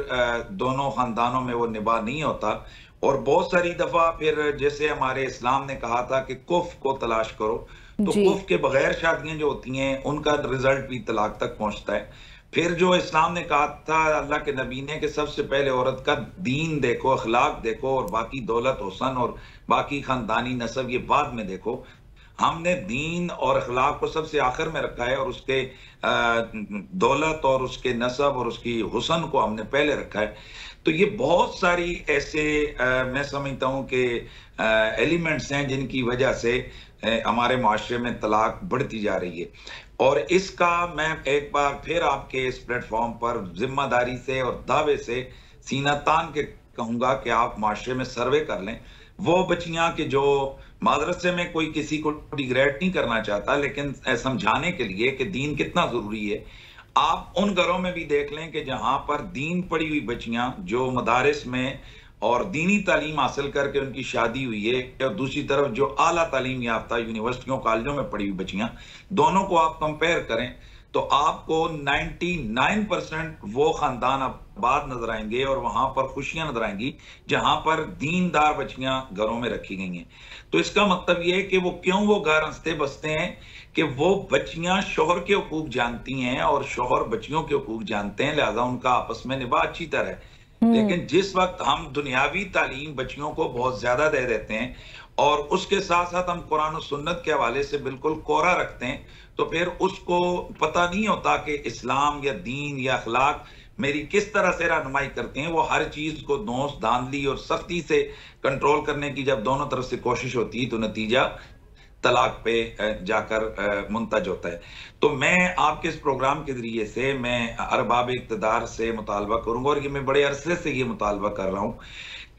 दोनों ख़ानदानों में वो निभा नहीं होता। और बहुत सारी दफ़ा फिर जैसे हमारे इस्लाम ने कहा था कि कुफ को तलाश करो, तो कुफ के बगैर शादियाँ जो होती हैं उनका रिजल्ट भी तलाक तक पहुँचता है। फिर जो इस्लाम ने कहा था अल्लाह के नबी ने कि सबसे पहले औरत का दीन देखो, अखलाक देखो और बाकी दौलत, हुस्न और बाकी खानदानी नस्ब ये बाद में देखो, हमने दीन और अखलाक को सबसे आखिर में रखा है और उसके दौलत और उसके नस्ब और उसकी हुस्न को हमने पहले रखा है। तो ये बहुत सारी ऐसे मैं समझता हूँ कि एलिमेंट्स हैं जिनकी वजह से हमारे माशरे में तलाक बढ़ती जा रही है। और इसका मैं एक बार फिर आपके इस प्लेटफॉर्म पर जिम्मेदारी से और दावे से सीना तान के कहूंगा कि आप माशरे में सर्वे कर लें। वो बच्चियां कि जो मदरसे में कोई किसी को डिग्रेड नहीं करना चाहता, लेकिन समझाने के लिए कि दीन कितना जरूरी है, आप उन घरों में भी देख लें कि जहां पर दीन पढ़ी हुई बच्चियां जो मदारिस में और दीनी तालीम हासिल करके उनकी शादी हुई है, और दूसरी तरफ जो आला तालीम याफ्ता यूनिवर्सिटियों कॉलेजों में पढ़ी हुई बच्चियां, दोनों को आप कंपेयर करें तो आपको 99% वो खानदान आबाद नजर आएंगे और वहां पर खुशियां नजर आएंगी जहां पर दीनदार बच्चियां घरों में रखी गई हैं। तो इसका मतलब ये है कि वो क्यों वो घर हंसते बसते हैं कि वो बच्चियां शोहर के हुकूक जानती हैं और शोहर बच्चियों के हुकूक जानते हैं, लिहाजा उनका आपस में निभा अच्छी तरह है। लेकिन जिस वक्त हम दुनियावी तालीम बच्चियों को बहुत ज्यादा दे देते हैं और उसके साथ साथ हम कुरान और सुन्नत के हवाले से बिल्कुल कोरा रखते हैं, तो फिर उसको पता नहीं होता कि इस्लाम या दीन या अखलाक मेरी किस तरह से रहनुमाई करते हैं। वो हर चीज को दोष धांधली और सख्ती से कंट्रोल करने की जब दोनों तरफ से कोशिश होती है तो नतीजा तलाक पे जाकर मुंतज होता है। तो मैं आपके इस प्रोग्राम के जरिए से मैं अरबाब इक़्तिदार से मुतालबा करूंगा, और ये मैं बड़े अरसे से ये मुतालबा कर रहा हूँ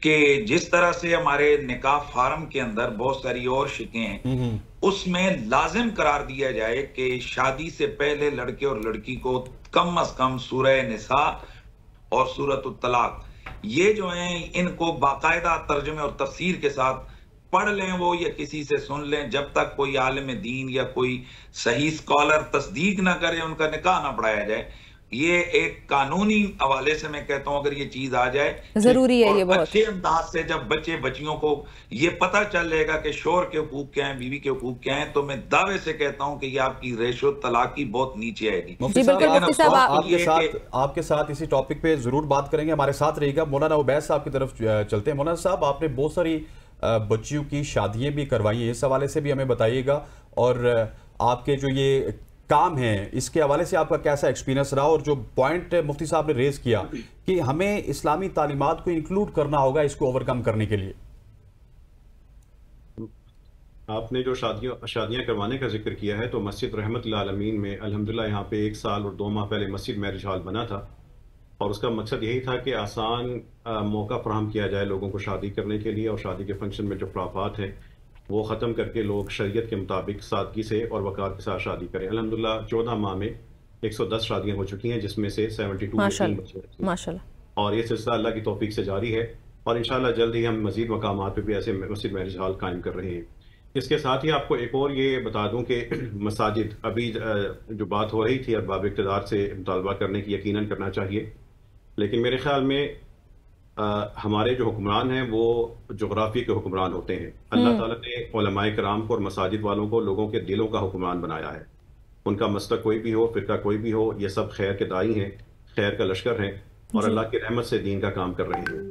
कि जिस तरह से हमारे निकाह फार्म के अंदर बहुत सारी और शिकें हैं, उसमें लाजिम करार दिया जाए कि शादी से पहले लड़के और लड़की को कम अज कम सूरह निसा और सूरत तलाक ये जो हैं इनको बाकायदा तर्जुमे और तफसीर के साथ पढ़ लें वो, या किसी से सुन लें, जब तक कोई आलिम दीन या कोई सही स्कॉलर तस्दीक ना करे उनका निकाह ना पढ़ाया जाए। ये एक कानूनी हवाले से मैं कहता हूं अगर ये चीज आ जाए जरूरी है, ये बहुत अच्छे अंदाज से जब बच्चे बच्चियों को ये पता चलेगा कि शोहर के हुकूक क्या हैं, बीवी के हुकूक क्या हैं, तो मैं दावे से कहता हूं कि ये आपकी रेशो तलाक की बहुत नीचे आएगी। आपके साथ इसी टॉपिक पे जरूर बात करेंगे, हमारे साथ रहेगा। मौलाना उबैद साहब की तरफ चलते हैं। मौलाना साहब, आपने बहुत सारी बच्चियों की शादियां भी करवाई हैं, इस हवाले से भी हमें बताइएगा, और आपके जो ये काम है इसके हवाले से आपका कैसा एक्सपीरियंस रहा, और जो पॉइंट मुफ्ती साहब ने रेज किया कि हमें इस्लामी तालीमात को इंक्लूड करना होगा इसको ओवरकम करने के लिए। आपने जो शादियां करवाने का जिक्र किया है, तो मस्जिद रहमतुल आलमीन में अल्हम्दुलिल्लाह यहाँ पे 1 साल और 2 माह पहले मस्जिद मैरिज हॉल बना था, और उसका मकसद यही था कि आसान मौका फराहम किया जाए लोगों को शादी करने के लिए, और शादी के फंक्शन में जो खिलाफात हैं वो ख़त्म करके लोग शरीयत के मुताबिक सादगी से और वक़ार के साथ शादी करें। अल्हम्दुलिल्लाह 14 माह में 110 शादियां हो चुकी हैं, जिसमें से 72 माशाल्लाह, और ये सिलसिला अल्लाह की तौफीक से जारी है, और इंशाल्लाह जल्द ही हम मज़ीद मकामात पे भी ऐसे मस्जिद मैरिज हॉल कायम कर रहे हैं। इसके साथ ही आपको एक और ये बता दूं कि मसाजिद, अभी जो बात हो रही थी अरबाब इक़्तिदार से मुतालबा करने की, यकीनन करना चाहिए, लेकिन मेरे ख्याल में हमारे जो हुक्मरान हैं वो जोग्राफी के हुक्मरान होते हैं। अल्लाह ताला ने उलमाए कराम को और मसाजिद वालों को लोगों के दिलों का हुक्मरान बनाया है। उनका मसलक कोई भी हो, फिरका कोई भी हो, ये सब खैर के दाई हैं, खैर का लश्कर हैं, और अल्लाह की रहमत से दीन का काम कर रहे हैं।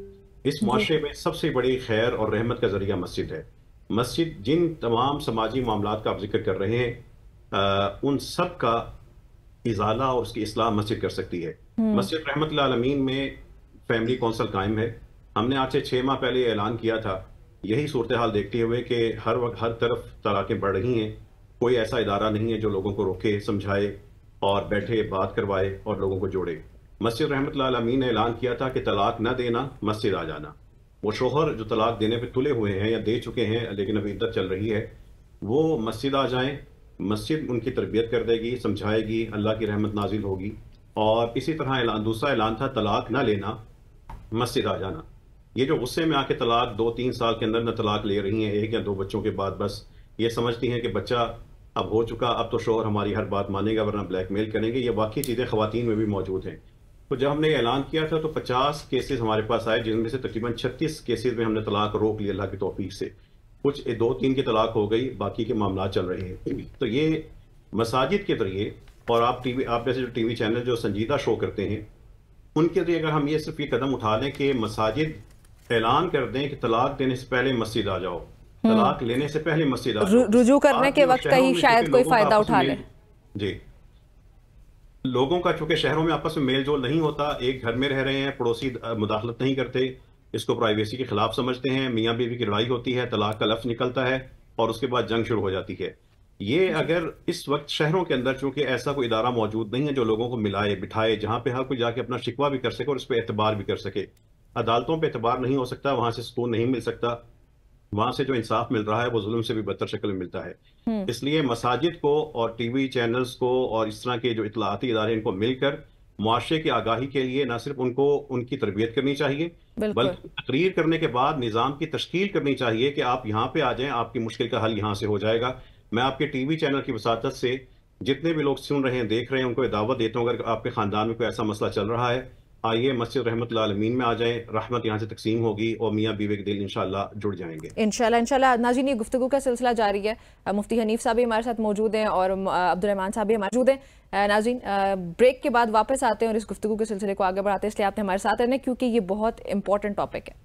इस माशरे में सबसे बड़ी खैर और रहमत का जरिया मस्जिद है। मस्जिद जिन तमाम समाजी मामलात का आप जिक्र कर रहे हैं, उन सब का इजाला और उसकी इस्लाह मस्जिद कर सकती है। मस्जिद रहमतुल आलमीन में फैमिली कौंसल कायम है। हमने आज से 6 माह पहले ऐलान किया था, यही सूरत हाल देखते हुए कि हर वक्त हर तरफ तलाक़ें बढ़ रही हैं, कोई ऐसा इदारा नहीं है जो लोगों को रोके, समझाए और बैठे बात करवाए और लोगों को जोड़े। मस्जिद रहमतुल्लाह अलमीन ने ऐलान किया था कि तलाक न देना, मस्जिद आ जाना। वो शोहर जो तलाक देने पे तुले हुए हैं या दे चुके हैं लेकिन अभी इद्दत चल रही है, वो मस्जिद आ जाएं, मस्जिद उनकी तरबियत कर देगी, समझाएगी, अल्लाह की रहमत नाजिल होगी। और इसी तरह दूसरा ऐलान था तलाक न लेना, मस्जिद आ जाना। ये जो गुस्से में आके तलाक 2-3 साल के अंदर न तलाक ले रही हैं 1 या 2 बच्चों के बाद, बस ये समझती हैं कि बच्चा अब हो चुका, अब तो शोहर हमारी हर बात मानेगा वरना ब्लैकमेल करेंगे, ये बाकी चीज़ें ख़वातीन में भी मौजूद हैं। तो जब हमने ऐलान किया था तो 50 केसेस हमारे पास आए, जिनमें से तकरीबन 36 केसेस में हमने तलाक रोक लिया अल्लाह की तौफीक से। कुछ 2-3 की तलाक हो गई, बाकी के मामला चल रहे हैं। तो ये मसाजिद के जरिए, और आप जैसे जो टीवी चैनल जो संजीदा शो करते हैं, उनके लिए अगर हम ये सिर्फ ये कदम उठा लें कि मसाजिद ऐलान कर दें कि तलाक देने से पहले मस्जिद आ जाओ, तलाक लेने से पहले मस्जिद आ जाओ, रुजू करने के वक्त कहीं शायद कोई फायदा उठा ले। जी, लोगों का चूंकि शहरों में आपस में मेल जोल नहीं होता, एक घर में रह रहे हैं, पड़ोसी मुदाखलत नहीं करते, इसको प्राइवेसी के खिलाफ समझते हैं, मियाँ बीवी की लड़ाई होती है, तलाक का लफ्ज निकलता है और उसके बाद जंग शुरू हो जाती है। ये अगर इस वक्त शहरों के अंदर चूंकि ऐसा कोई इदारा मौजूद नहीं है जो लोगों को मिलाए बिठाए, जहां पे हर कोई जाके अपना शिकवा भी कर सके और उस पर एतबार भी कर सके। अदालतों पे एतबार नहीं हो सकता, वहां से सुकून नहीं मिल सकता, वहां से जो इंसाफ मिल रहा है वो जुल्म से भी बदतर शक्ल में मिलता है। इसलिए मसाजिद को और टीवी चैनल्स को और इस तरह के जो इतलाती इदारे इनको मिलकर मुआशरे की आगाही के लिए न सिर्फ उनको उनकी तरबियत करनी चाहिए, बल्कि तकरीर करने के बाद निज़ाम की तश्कील करनी चाहिए कि आप यहाँ पे आ जाएं, आपकी मुश्किल का हल यहाँ से हो जाएगा। मैं आपके टीवी चैनल की वसातत से जितने भी लोग सुन रहे हैं, देख रहे हैं, उनको दावत देता हूँ, अगर आपके खानदान में कोई ऐसा मसला चल रहा है, आइए मस्जिद रहमत आलमीन में आ जाएं, रहमत यहाँ से तकसीम होगी और मियाँ बीवी के दिल इंशाल्लाह जुड़ जाएंगे। इंशाल्लाह। नाज़रीन, ये गुफ्तगू का सिलसिला जारी है। मुफ्ती हनीफ साहब भी हमारे साथ मौजूद हैं और अब्दुर्रहमान साहब भी मौजूद हैं। नाज़रीन, ब्रेक के बाद वापस आते हैं और इस गुफ्तगू के सिलसिले को आगे बढ़ाते हैं, इसलिए आपने हमारे साथ रहना क्योंकि ये बहुत इंपॉर्टेंट टॉपिक है।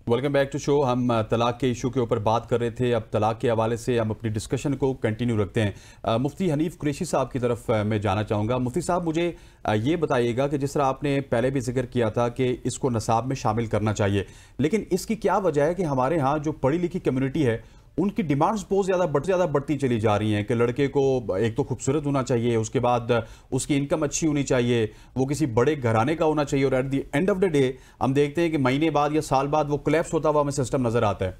Welcome back to show. हम तलाक के इशू के ऊपर बात कर रहे थे। अब तलाक के हवाले से हम अपनी डिस्कशन को कंटिन्यू रखते हैं। मुफ्ती हनीफ कुरैशी साहब की तरफ मैं जाना चाहूँगा। मुफ्ती साहब, मुझे ये बताइएगा कि जिस तरह आपने पहले भी जिक्र किया था कि इसको नसाब में शामिल करना चाहिए, लेकिन इसकी क्या वजह है कि हमारे यहाँ जो पढ़ी लिखी कम्युनिटी है उनकी डिमांड्स बहुत ज़्यादा बढ़ती चली जा रही हैं कि लड़के को एक तो खूबसूरत होना चाहिए, उसके बाद उसकी इनकम अच्छी होनी चाहिए, वो किसी बड़े घराने का होना चाहिए, और at the end of the day हम देखते हैं कि महीने बाद या साल बाद वो कोलैप्स होता हुआ हमें सिस्टम नजर आता है।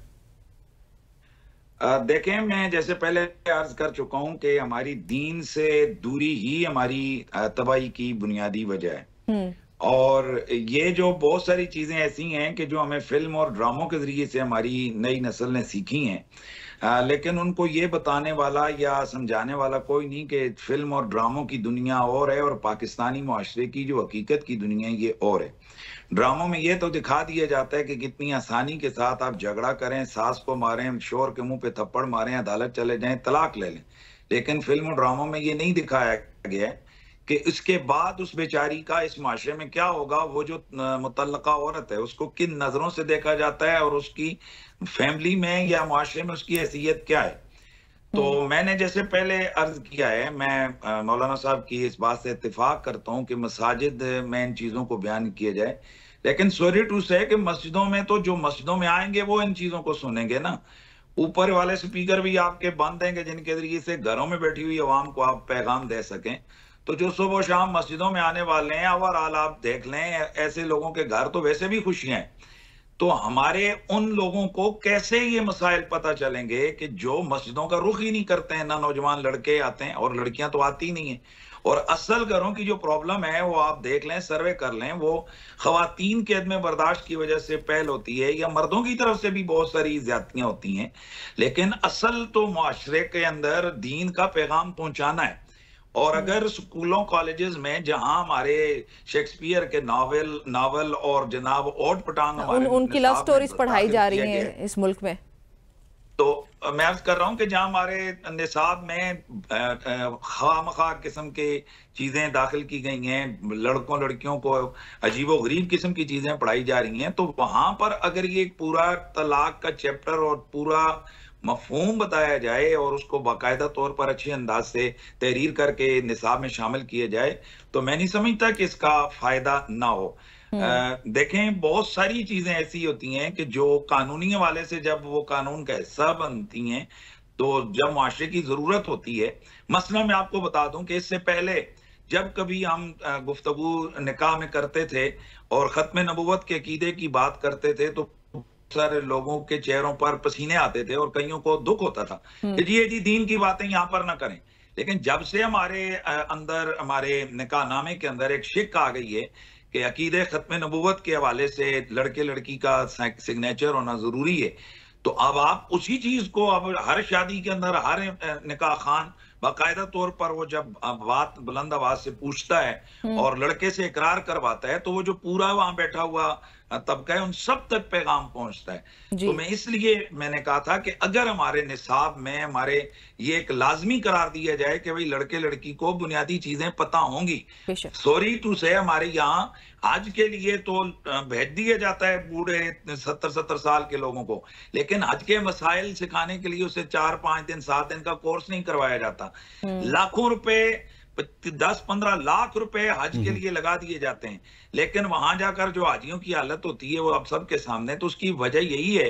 देखें, मैं जैसे पहले अर्ज कर चुका हूं कि हमारी दीन से दूरी ही हमारी तबाही की बुनियादी वजह है। और ये जो बहुत सारी चीजें ऐसी हैं कि जो हमें फिल्म और ड्रामों के जरिए से हमारी नई नस्ल ने सीखी हैं, लेकिन उनको ये बताने वाला या समझाने वाला कोई नहीं कि फिल्म और ड्रामों की दुनिया और है और पाकिस्तानी मुआशरे की जो हकीकत की दुनिया है ये और है। ड्रामों में ये तो दिखा दिया जाता है कि कितनी आसानी के साथ आप झगड़ा करें, सास को मारें, शोहर के मुंह पे थप्पड़ मारें, अदालत चले जाएं, तलाक ले लें, लेकिन फिल्म और ड्रामों में ये नहीं दिखाया गया है कि इसके बाद उस बेचारी का इस माशरे में क्या होगा। वो जो मुतल्लका औरत है उसको किन नजरों से देखा जाता है और उसकी फैमिली में या माशरे में उसकी हैसियत क्या है। तो मैंने जैसे पहले अर्ज किया है, मैं मौलाना साहब की इस बात से इत्तेफाक करता हूँ कि मसाजिद में इन चीजों को बयान किया जाए, लेकिन सॉरी टू से कि मस्जिदों में तो जो मस्जिदों में आएंगे वो इन चीजों को सुनेंगे ना। ऊपर वाले स्पीकर भी आपके बंद हैं जिनके जरिए से घरों में बैठी हुई अवाम को आप पैगाम दे सकें। तो जो सुबह शाम मस्जिदों में आने वाले हैं, ओवरऑल आप देख लें, ऐसे लोगों के घर तो वैसे भी खुशियां हैं। तो हमारे उन लोगों को कैसे ये मसाइल पता चलेंगे कि जो मस्जिदों का रुख ही नहीं करते हैं, ना नौजवान लड़के आते हैं और लड़कियां तो आती नहीं है। और असल घरों की जो प्रॉब्लम है वो आप देख लें, सर्वे कर लें, वो खवातीन के अदम बर्दाश्त की वजह से पहल होती है या मर्दों की तरफ से भी बहुत सारी ज्यादतियां होती हैं। लेकिन असल तो मुआशरे के अंदर दीन का पैगाम पहुंचाना है। और अगर स्कूलों कॉलेजेस में जहां हमारे शेक्सपियर के नावल और जनाब ओट पटांग उनकी लव स्टोरीज पढ़ाई जा रही हैं इस मुल्क में, तो मैं अर्ज कर रहा हूं कि जहां हमारे निसाब में खामखा किस्म के चीजें दाखिल की गई हैं, लड़कों लड़कियों को अजीबो गरीब किस्म की चीजें पढ़ाई जा रही हैं, तो वहां पर अगर ये पूरा तलाक का चैप्टर और पूरा मफहूम बताया जाए और उसको बाकायदा तौर पर अच्छे अंदाज से तहरीर करके निसाब में शामिल किया जाए, तो मैं नहीं समझता कि इसका फायदा ना हो। देखें, बहुत सारी चीजें ऐसी होती हैं कि जो कानूनी हवाले से जब वो कानून का हिस्सा बनती हैं, तो जब मुआशरे की जरूरत होती है, मसला मैं आपको बता दूं कि इससे पहले जब कभी हम गुफ्तगू निकाह में करते थे और खत्म नबुव्वत के अकीदे की बात करते थे, तो सारे लोगों के चेहरों पर पसीने आते थे और कईयों को दुख होता था कि जी दीन की बातें यहाँ पर ना करें। लेकिन जब से हमारे अंदर, हमारे निकाहनामे के अंदर एक शिक आ गई है कि अकीदे खत्म नबुव्वत के हवाले से लड़के लड़की का सिग्नेचर होना जरूरी है, तो अब आप उसी चीज को अब हर शादी के अंदर, हर निकाह खान बाकायदा तौर पर वो जब बात बुलंद आवाज से पूछता है और लड़के से इकरार करवाता है, तो वो जो पूरा वहां बैठा हुआ तबका है उन सब तक पैगाम पहुंचता है। तो मैं इसलिए मैंने कहा था कि अगर हमारे निसाब में हमारे ये एक लाजमी करार दिया जाए कि भाई लड़के लड़की को बुनियादी चीजें पता होंगी। सॉरी टू से हमारे यहाँ आज के लिए तो भेज दिया जाता है बूढ़े 70-70 साल के लोगों को, लेकिन हज के मसाइल सिखाने के लिए उसे 4-5 दिन 7 दिन का कोर्स नहीं करवाया जाता। लाखों रुपए 10-15 लाख रुपए हज के लिए लगा दिए जाते हैं, लेकिन वहां जाकर जो हाजियों की हालत होती है वो अब सबके सामने। तो उसकी वजह यही है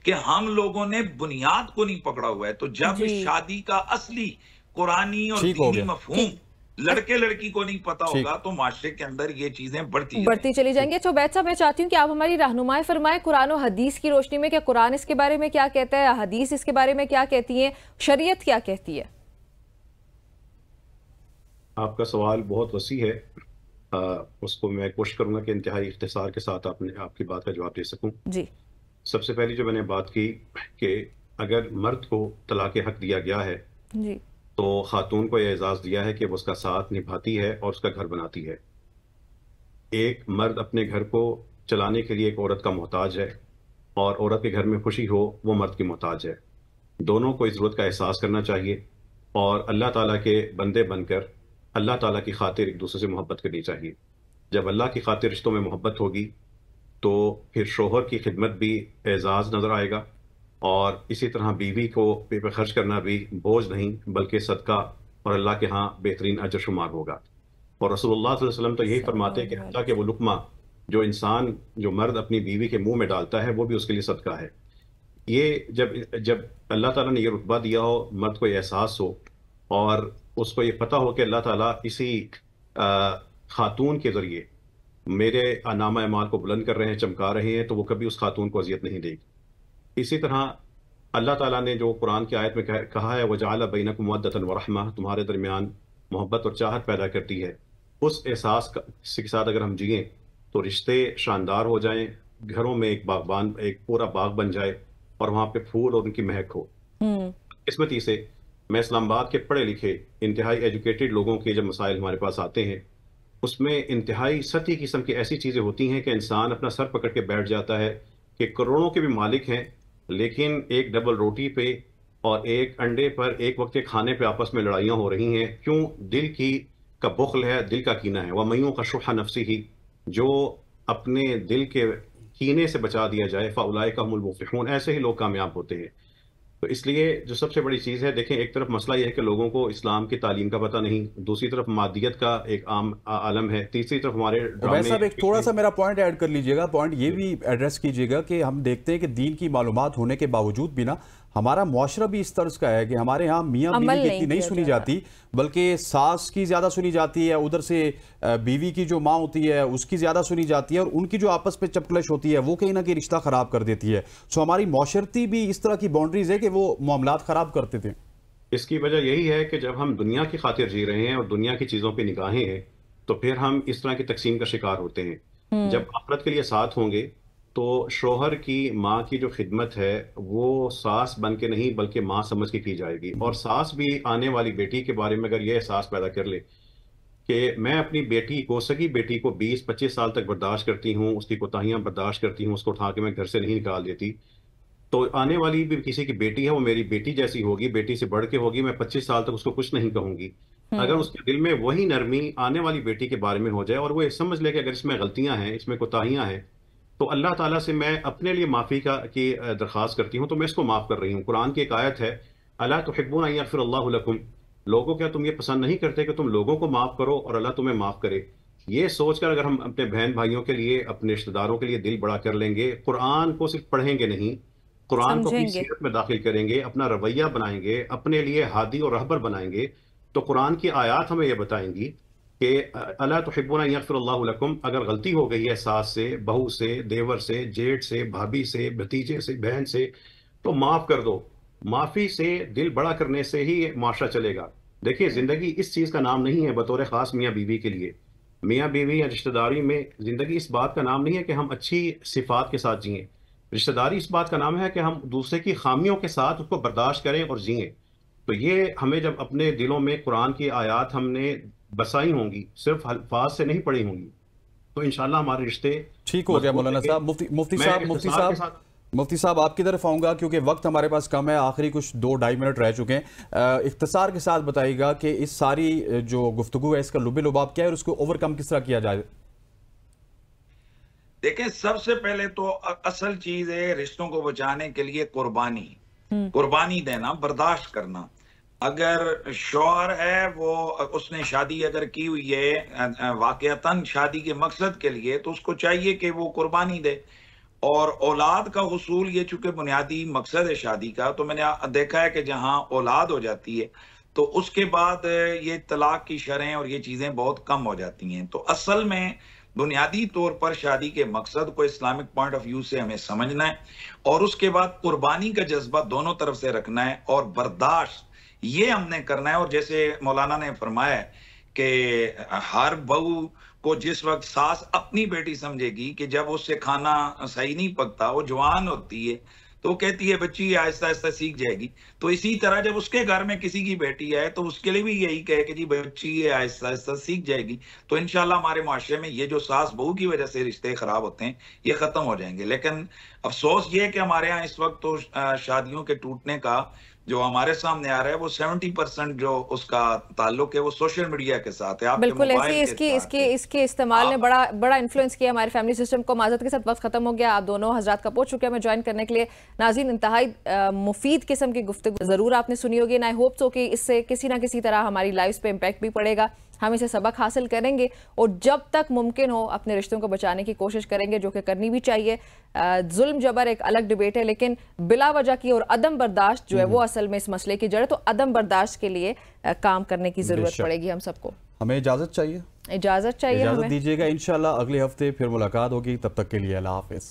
कि हम लोगों ने बुनियाद को नहीं पकड़ा हुआ है। तो जब शादी का असली कुरानी और दीनी मफहूम लड़के लड़की को नहीं पता होगा तो माशरे के अंदर ये चीजें बढ़ती चली जाएंगी। अच्छा उबैद साहब, मैं चाहती हूँ कि आप हमारी रहनुमाई फरमाएं कुरान और हदीस की रोशनी में, क्या कुरान इसके बारे में क्या कहता है, हदीस इसके बारे में क्या कहती है, शरीयत क्या कहती है? आपका सवाल बहुत वसी है, उसको मैं कोशिश करूंगा कि इंतहाई इख्तिसार के साथ आपकी बात का जवाब दे सकूं। जी, सबसे पहले जो मैंने बात की कि अगर मर्द को तलाक हक दिया गया है जी, तो खातून को यह एजाज़ दिया है कि वो उसका साथ निभाती है और उसका घर बनाती है। एक मर्द अपने घर को चलाने के लिए एक औरत का मोहताज है और औरत के घर में खुशी हो वो मर्द की मोहताज है। दोनों को इस ज़रूरत का एहसास करना चाहिए और अल्लाह ताला के बंदे बनकर अल्लाह ताला की खातिर एक दूसरे से मोहब्बत करनी चाहिए। जब अल्लाह की खातिर रिश्तों में मोहब्बत होगी तो फिर शोहर की खिदमत भी एजाज़ नज़र आएगा और इसी तरह बीवी को पे खर्च करना भी बोझ नहीं बल्कि सदका और अल्लाह के यहाँ बेहतरीन अजर शुमार होगा। और रसूलुल्लाह सल्लल्लाहु अलैहि वसल्लम तो यही फरमाते हैं कि हत्ता कि वो लुक़मा जो इंसान जो मर्द अपनी बीवी के मुंह में डालता है वो भी उसके लिए सदका है। ये जब अल्लाह ताला ने ये रुतबा दिया हो, मर्द को ये एहसास हो और उसको ये पता हो कि अल्लाह ताला इसी खातून के ज़रिए मेरे नामा अमाल को बुलंद कर रहे हैं, चमका रहे हैं, तो वो कभी उस खातून को अजियत नहीं देगी। इसी तरह अल्लाह ताला ने जो कुरान की आयत में कहा है वजअल बैनकुम मवद्दतन व रहमा, तुम्हारे दरमियान मोहब्बत और चाहत पैदा करती है, उस एहसास के साथ अगर हम जिएं तो रिश्ते शानदार हो जाएं, घरों में एक पूरा बाग बन जाए और वहाँ पे फूल और उनकी महक हो। किस्मती से मैं इस्लामाबाद के पढ़े लिखे इंतहाई एजुकेटेड लोगों के जब मसाइल हमारे पास आते हैं उसमें इंतहाई सती किस्म की ऐसी चीज़ें होती हैं कि इंसान अपना सर पकड़ के बैठ जाता है कि करोड़ों के भी मालिक हैं लेकिन एक डबल रोटी पे और एक अंडे पर एक वक्त के खाने पे आपस में लड़ाइयाँ हो रही हैं। क्यों? दिल का बुख्ल है, दिल का कीना है। वह मईयों का शुहा नफ्सी ही, जो अपने दिल के कीने से बचा दिया जाए फ़उलाइका हुमुल मुफ़्लिहून, ऐसे ही लोग कामयाब होते हैं। तो इसलिए जो सबसे बड़ी चीज़ है, देखें एक तरफ मसला यह है कि लोगों को इस्लाम की तालीम का पता नहीं, दूसरी तरफ मादियत का एक आम आलम है, तीसरी तरफ हमारे साहब एक थोड़ा सा मेरा पॉइंट ऐड कर लीजिएगा, पॉइंट ये भी एड्रेस कीजिएगा कि हम देखते हैं कि दीन की मालूमात होने के बावजूद भी ना हमारा मुआशरा भी इस तर्ज का है कि हमारे यहाँ मियाँ बीवी की इतनी नहीं सुनी जाती बल्कि सास की ज़्यादा सुनी जाती है, उधर से बीवी की जो माँ होती है उसकी ज़्यादा सुनी जाती है और उनकी जो आपस में चपकलश होती है वो कहीं ना कहीं रिश्ता ख़राब कर देती है। सो हमारी मुआशरती भी इस तरह की बाउंड्रीज है कि वो मामलात ख़राब करते थे। इसकी वजह यही है कि जब हम दुनिया की खातिर जी रहे हैं और दुनिया की चीज़ों पर निगाहें हैं तो फिर हम इस तरह की तकसीम का शिकार होते हैं। जब आखिरत के लिए साथ होंगे तो शोहर की माँ की जो खिदमत है वो सास बन के नहीं बल्कि माँ समझ के की जाएगी। और सास भी आने वाली बेटी के बारे में अगर ये एहसास पैदा कर ले कि मैं अपनी बेटी को, सगी बेटी को 20-25 साल तक बर्दाश्त करती हूँ, उसकी कोताहियाँ बर्दाश्त करती हूँ, उसको उठा के मैं घर से नहीं निकाल देती, तो आने वाली भी किसी की बेटी है वो मेरी बेटी जैसी होगी, बेटी से बढ़ के होगी। मैं 25 साल तक उसको कुछ नहीं कहूँगी। अगर उसके दिल में वही नरमी आने वाली बेटी के बारे में हो जाए और वो ये समझ ले कि अगर इसमें गलतियाँ हैं, इसमें कोताहियाँ हैं, तो अल्लाह ताला से मैं अपने लिए माफ़ी की दरख्वास्त करती हूँ, तो मैं इसको माफ़ कर रही हूँ। कुरान की एक आयत है, अला तुहिब्बून अन यग़फ़िरल्लाहु लकुम, लोगों क्या तुम ये पसंद नहीं करते कि तुम लोगों को माफ़ करो और अल्लाह तुम्हें माफ़ करे। ये सोचकर अगर हम अपने बहन भाइयों के लिए, अपने रिश्तेदारों के लिए दिल बड़ा कर लेंगे, कुरान को सिर्फ पढ़ेंगे नहीं, कुरान को अपनी सीरत में दाखिल करेंगे, अपना रवैया बनाएंगे, अपने लिए हादी और रहबर बनाएंगे, तो कुरान की आयत हमें यह बताएंगी कि अला तुहिब्बून अन यग़फ़िरल्लाहु लकुम, अगर गलती हो गई है सास से, बहू से, देवर से, जेठ से, भाभी से, भतीजे से, बहन से, तो माफ़ कर दो। माफ़ी से, दिल बड़ा करने से ही माशरा चलेगा। देखिए ज़िंदगी इस चीज़ का नाम नहीं है बतौर ख़ास मियाँ बीवी के लिए। मियाँ बीवी या रिश्तेदारी में ज़िंदगी इस बात का नाम नहीं है कि हम अच्छी सिफ़ात के साथ जिएँ। रिश्तेदारी इस बात का नाम है कि हम दूसरे की खामियों के साथ उसको बर्दाश्त करें और जिएँ। तो ये हमें जब अपने दिलों में कुरान की आयत हमने बसाई होंगी, सिर्फ अल्फाज से नहीं पढ़ी होंगी, तो इंशाल्लाह हमारे रिश्ते ठीक हो गया। मौलाना साहब, मुफ्ती साहब आपकी तरफ आऊंगा क्योंकि वक्त हमारे पास कम है, आखिरी कुछ 2-2.5 मिनट रह चुके हैं। इख्तिसार के साथ बताइएगा कि इस सारी जो गुफ्तगू है इसका लुबे लुबाब क्या है और उसको ओवरकम किस तरह किया जाए? देखें, सबसे पहले तो असल चीज है रिश्तों को बचाने के लिए कुर्बानी देना, बर्दाश्त करना। अगर शौहर है वो उसने शादी अगर की हुई है वाकयातन शादी के मकसद के लिए, तो उसको चाहिए कि वो कुर्बानी दे। और औलाद का हुसूल ये चूंकि बुनियादी मकसद है शादी का, तो मैंने देखा है कि जहां औलाद हो जाती है तो उसके बाद ये तलाक की शरएं और ये चीजें बहुत कम हो जाती हैं। तो असल में बुनियादी तौर पर शादी के मकसद को इस्लामिक पॉइंट ऑफ व्यू से हमें समझना है और उसके बाद कुर्बानी का जज्बा दोनों तरफ से रखना है और बर्दाश्त ये हमने करना है। और जैसे मौलाना ने फरमाया कि हर बहू को जिस वक्त सास अपनी बेटी समझेगी कि जब उससे खाना सही नहीं पकता, वो जवान होती है तो वो कहती है बच्ची आहिस्ता आहिस्ता सीख जाएगी, तो इसी तरह जब उसके घर में किसी की बेटी है तो उसके लिए भी यही कहे कि जी बच्ची है आहिस्ता आहिस्ता सीख जाएगी। तो इंशाल्लाह हमारे माशरे में ये जो सास बहू की वजह से रिश्ते खराब होते हैं ये खत्म हो जाएंगे। लेकिन अफसोस ये है कि हमारे यहाँ इस वक्त तो शादियों के टूटने का जो हमारे सामने आ रहा है वो 70% जो उसका ताल्लुक है वो सोशल मीडिया के साथ है। बिल्कुल ऐसे इसके इस्तेमाल ने बड़ा इन्फ्लुएंस किया हमारे फैमिली सिस्टम को। माजरत के साथ वक्त खत्म हो गया, आप दोनों हजरात का पहुंच चुके हैं मैं ज्वाइन करने के लिए। नाज़रीन, इंतहाई मुफीद किस्म की गुफ्तगू जरूर आपने सुनी होगी, एंड आई होप सो कि इससे किसी ना किसी तरह हमारी लाइफ पे इम्पैक्ट भी पड़ेगा, हम इसे सबक हासिल करेंगे और जब तक मुमकिन हो अपने रिश्तों को बचाने की कोशिश करेंगे, जो कि करनी भी चाहिए। जुल्म जबर एक अलग डिबेट है, लेकिन बिला वजह की और अदम बर्दाश्त जो है वो असल में इस मसले की जड़ है। तो अदम बर्दाश्त के लिए काम करने की जरूरत पड़ेगी हम सबको। हमें इजाजत चाहिए, इजाजत दीजिएगा। इंशाल्लाह अगले हफ्ते फिर मुलाकात होगी, तब तक के लिए अल्लाह हाफिज।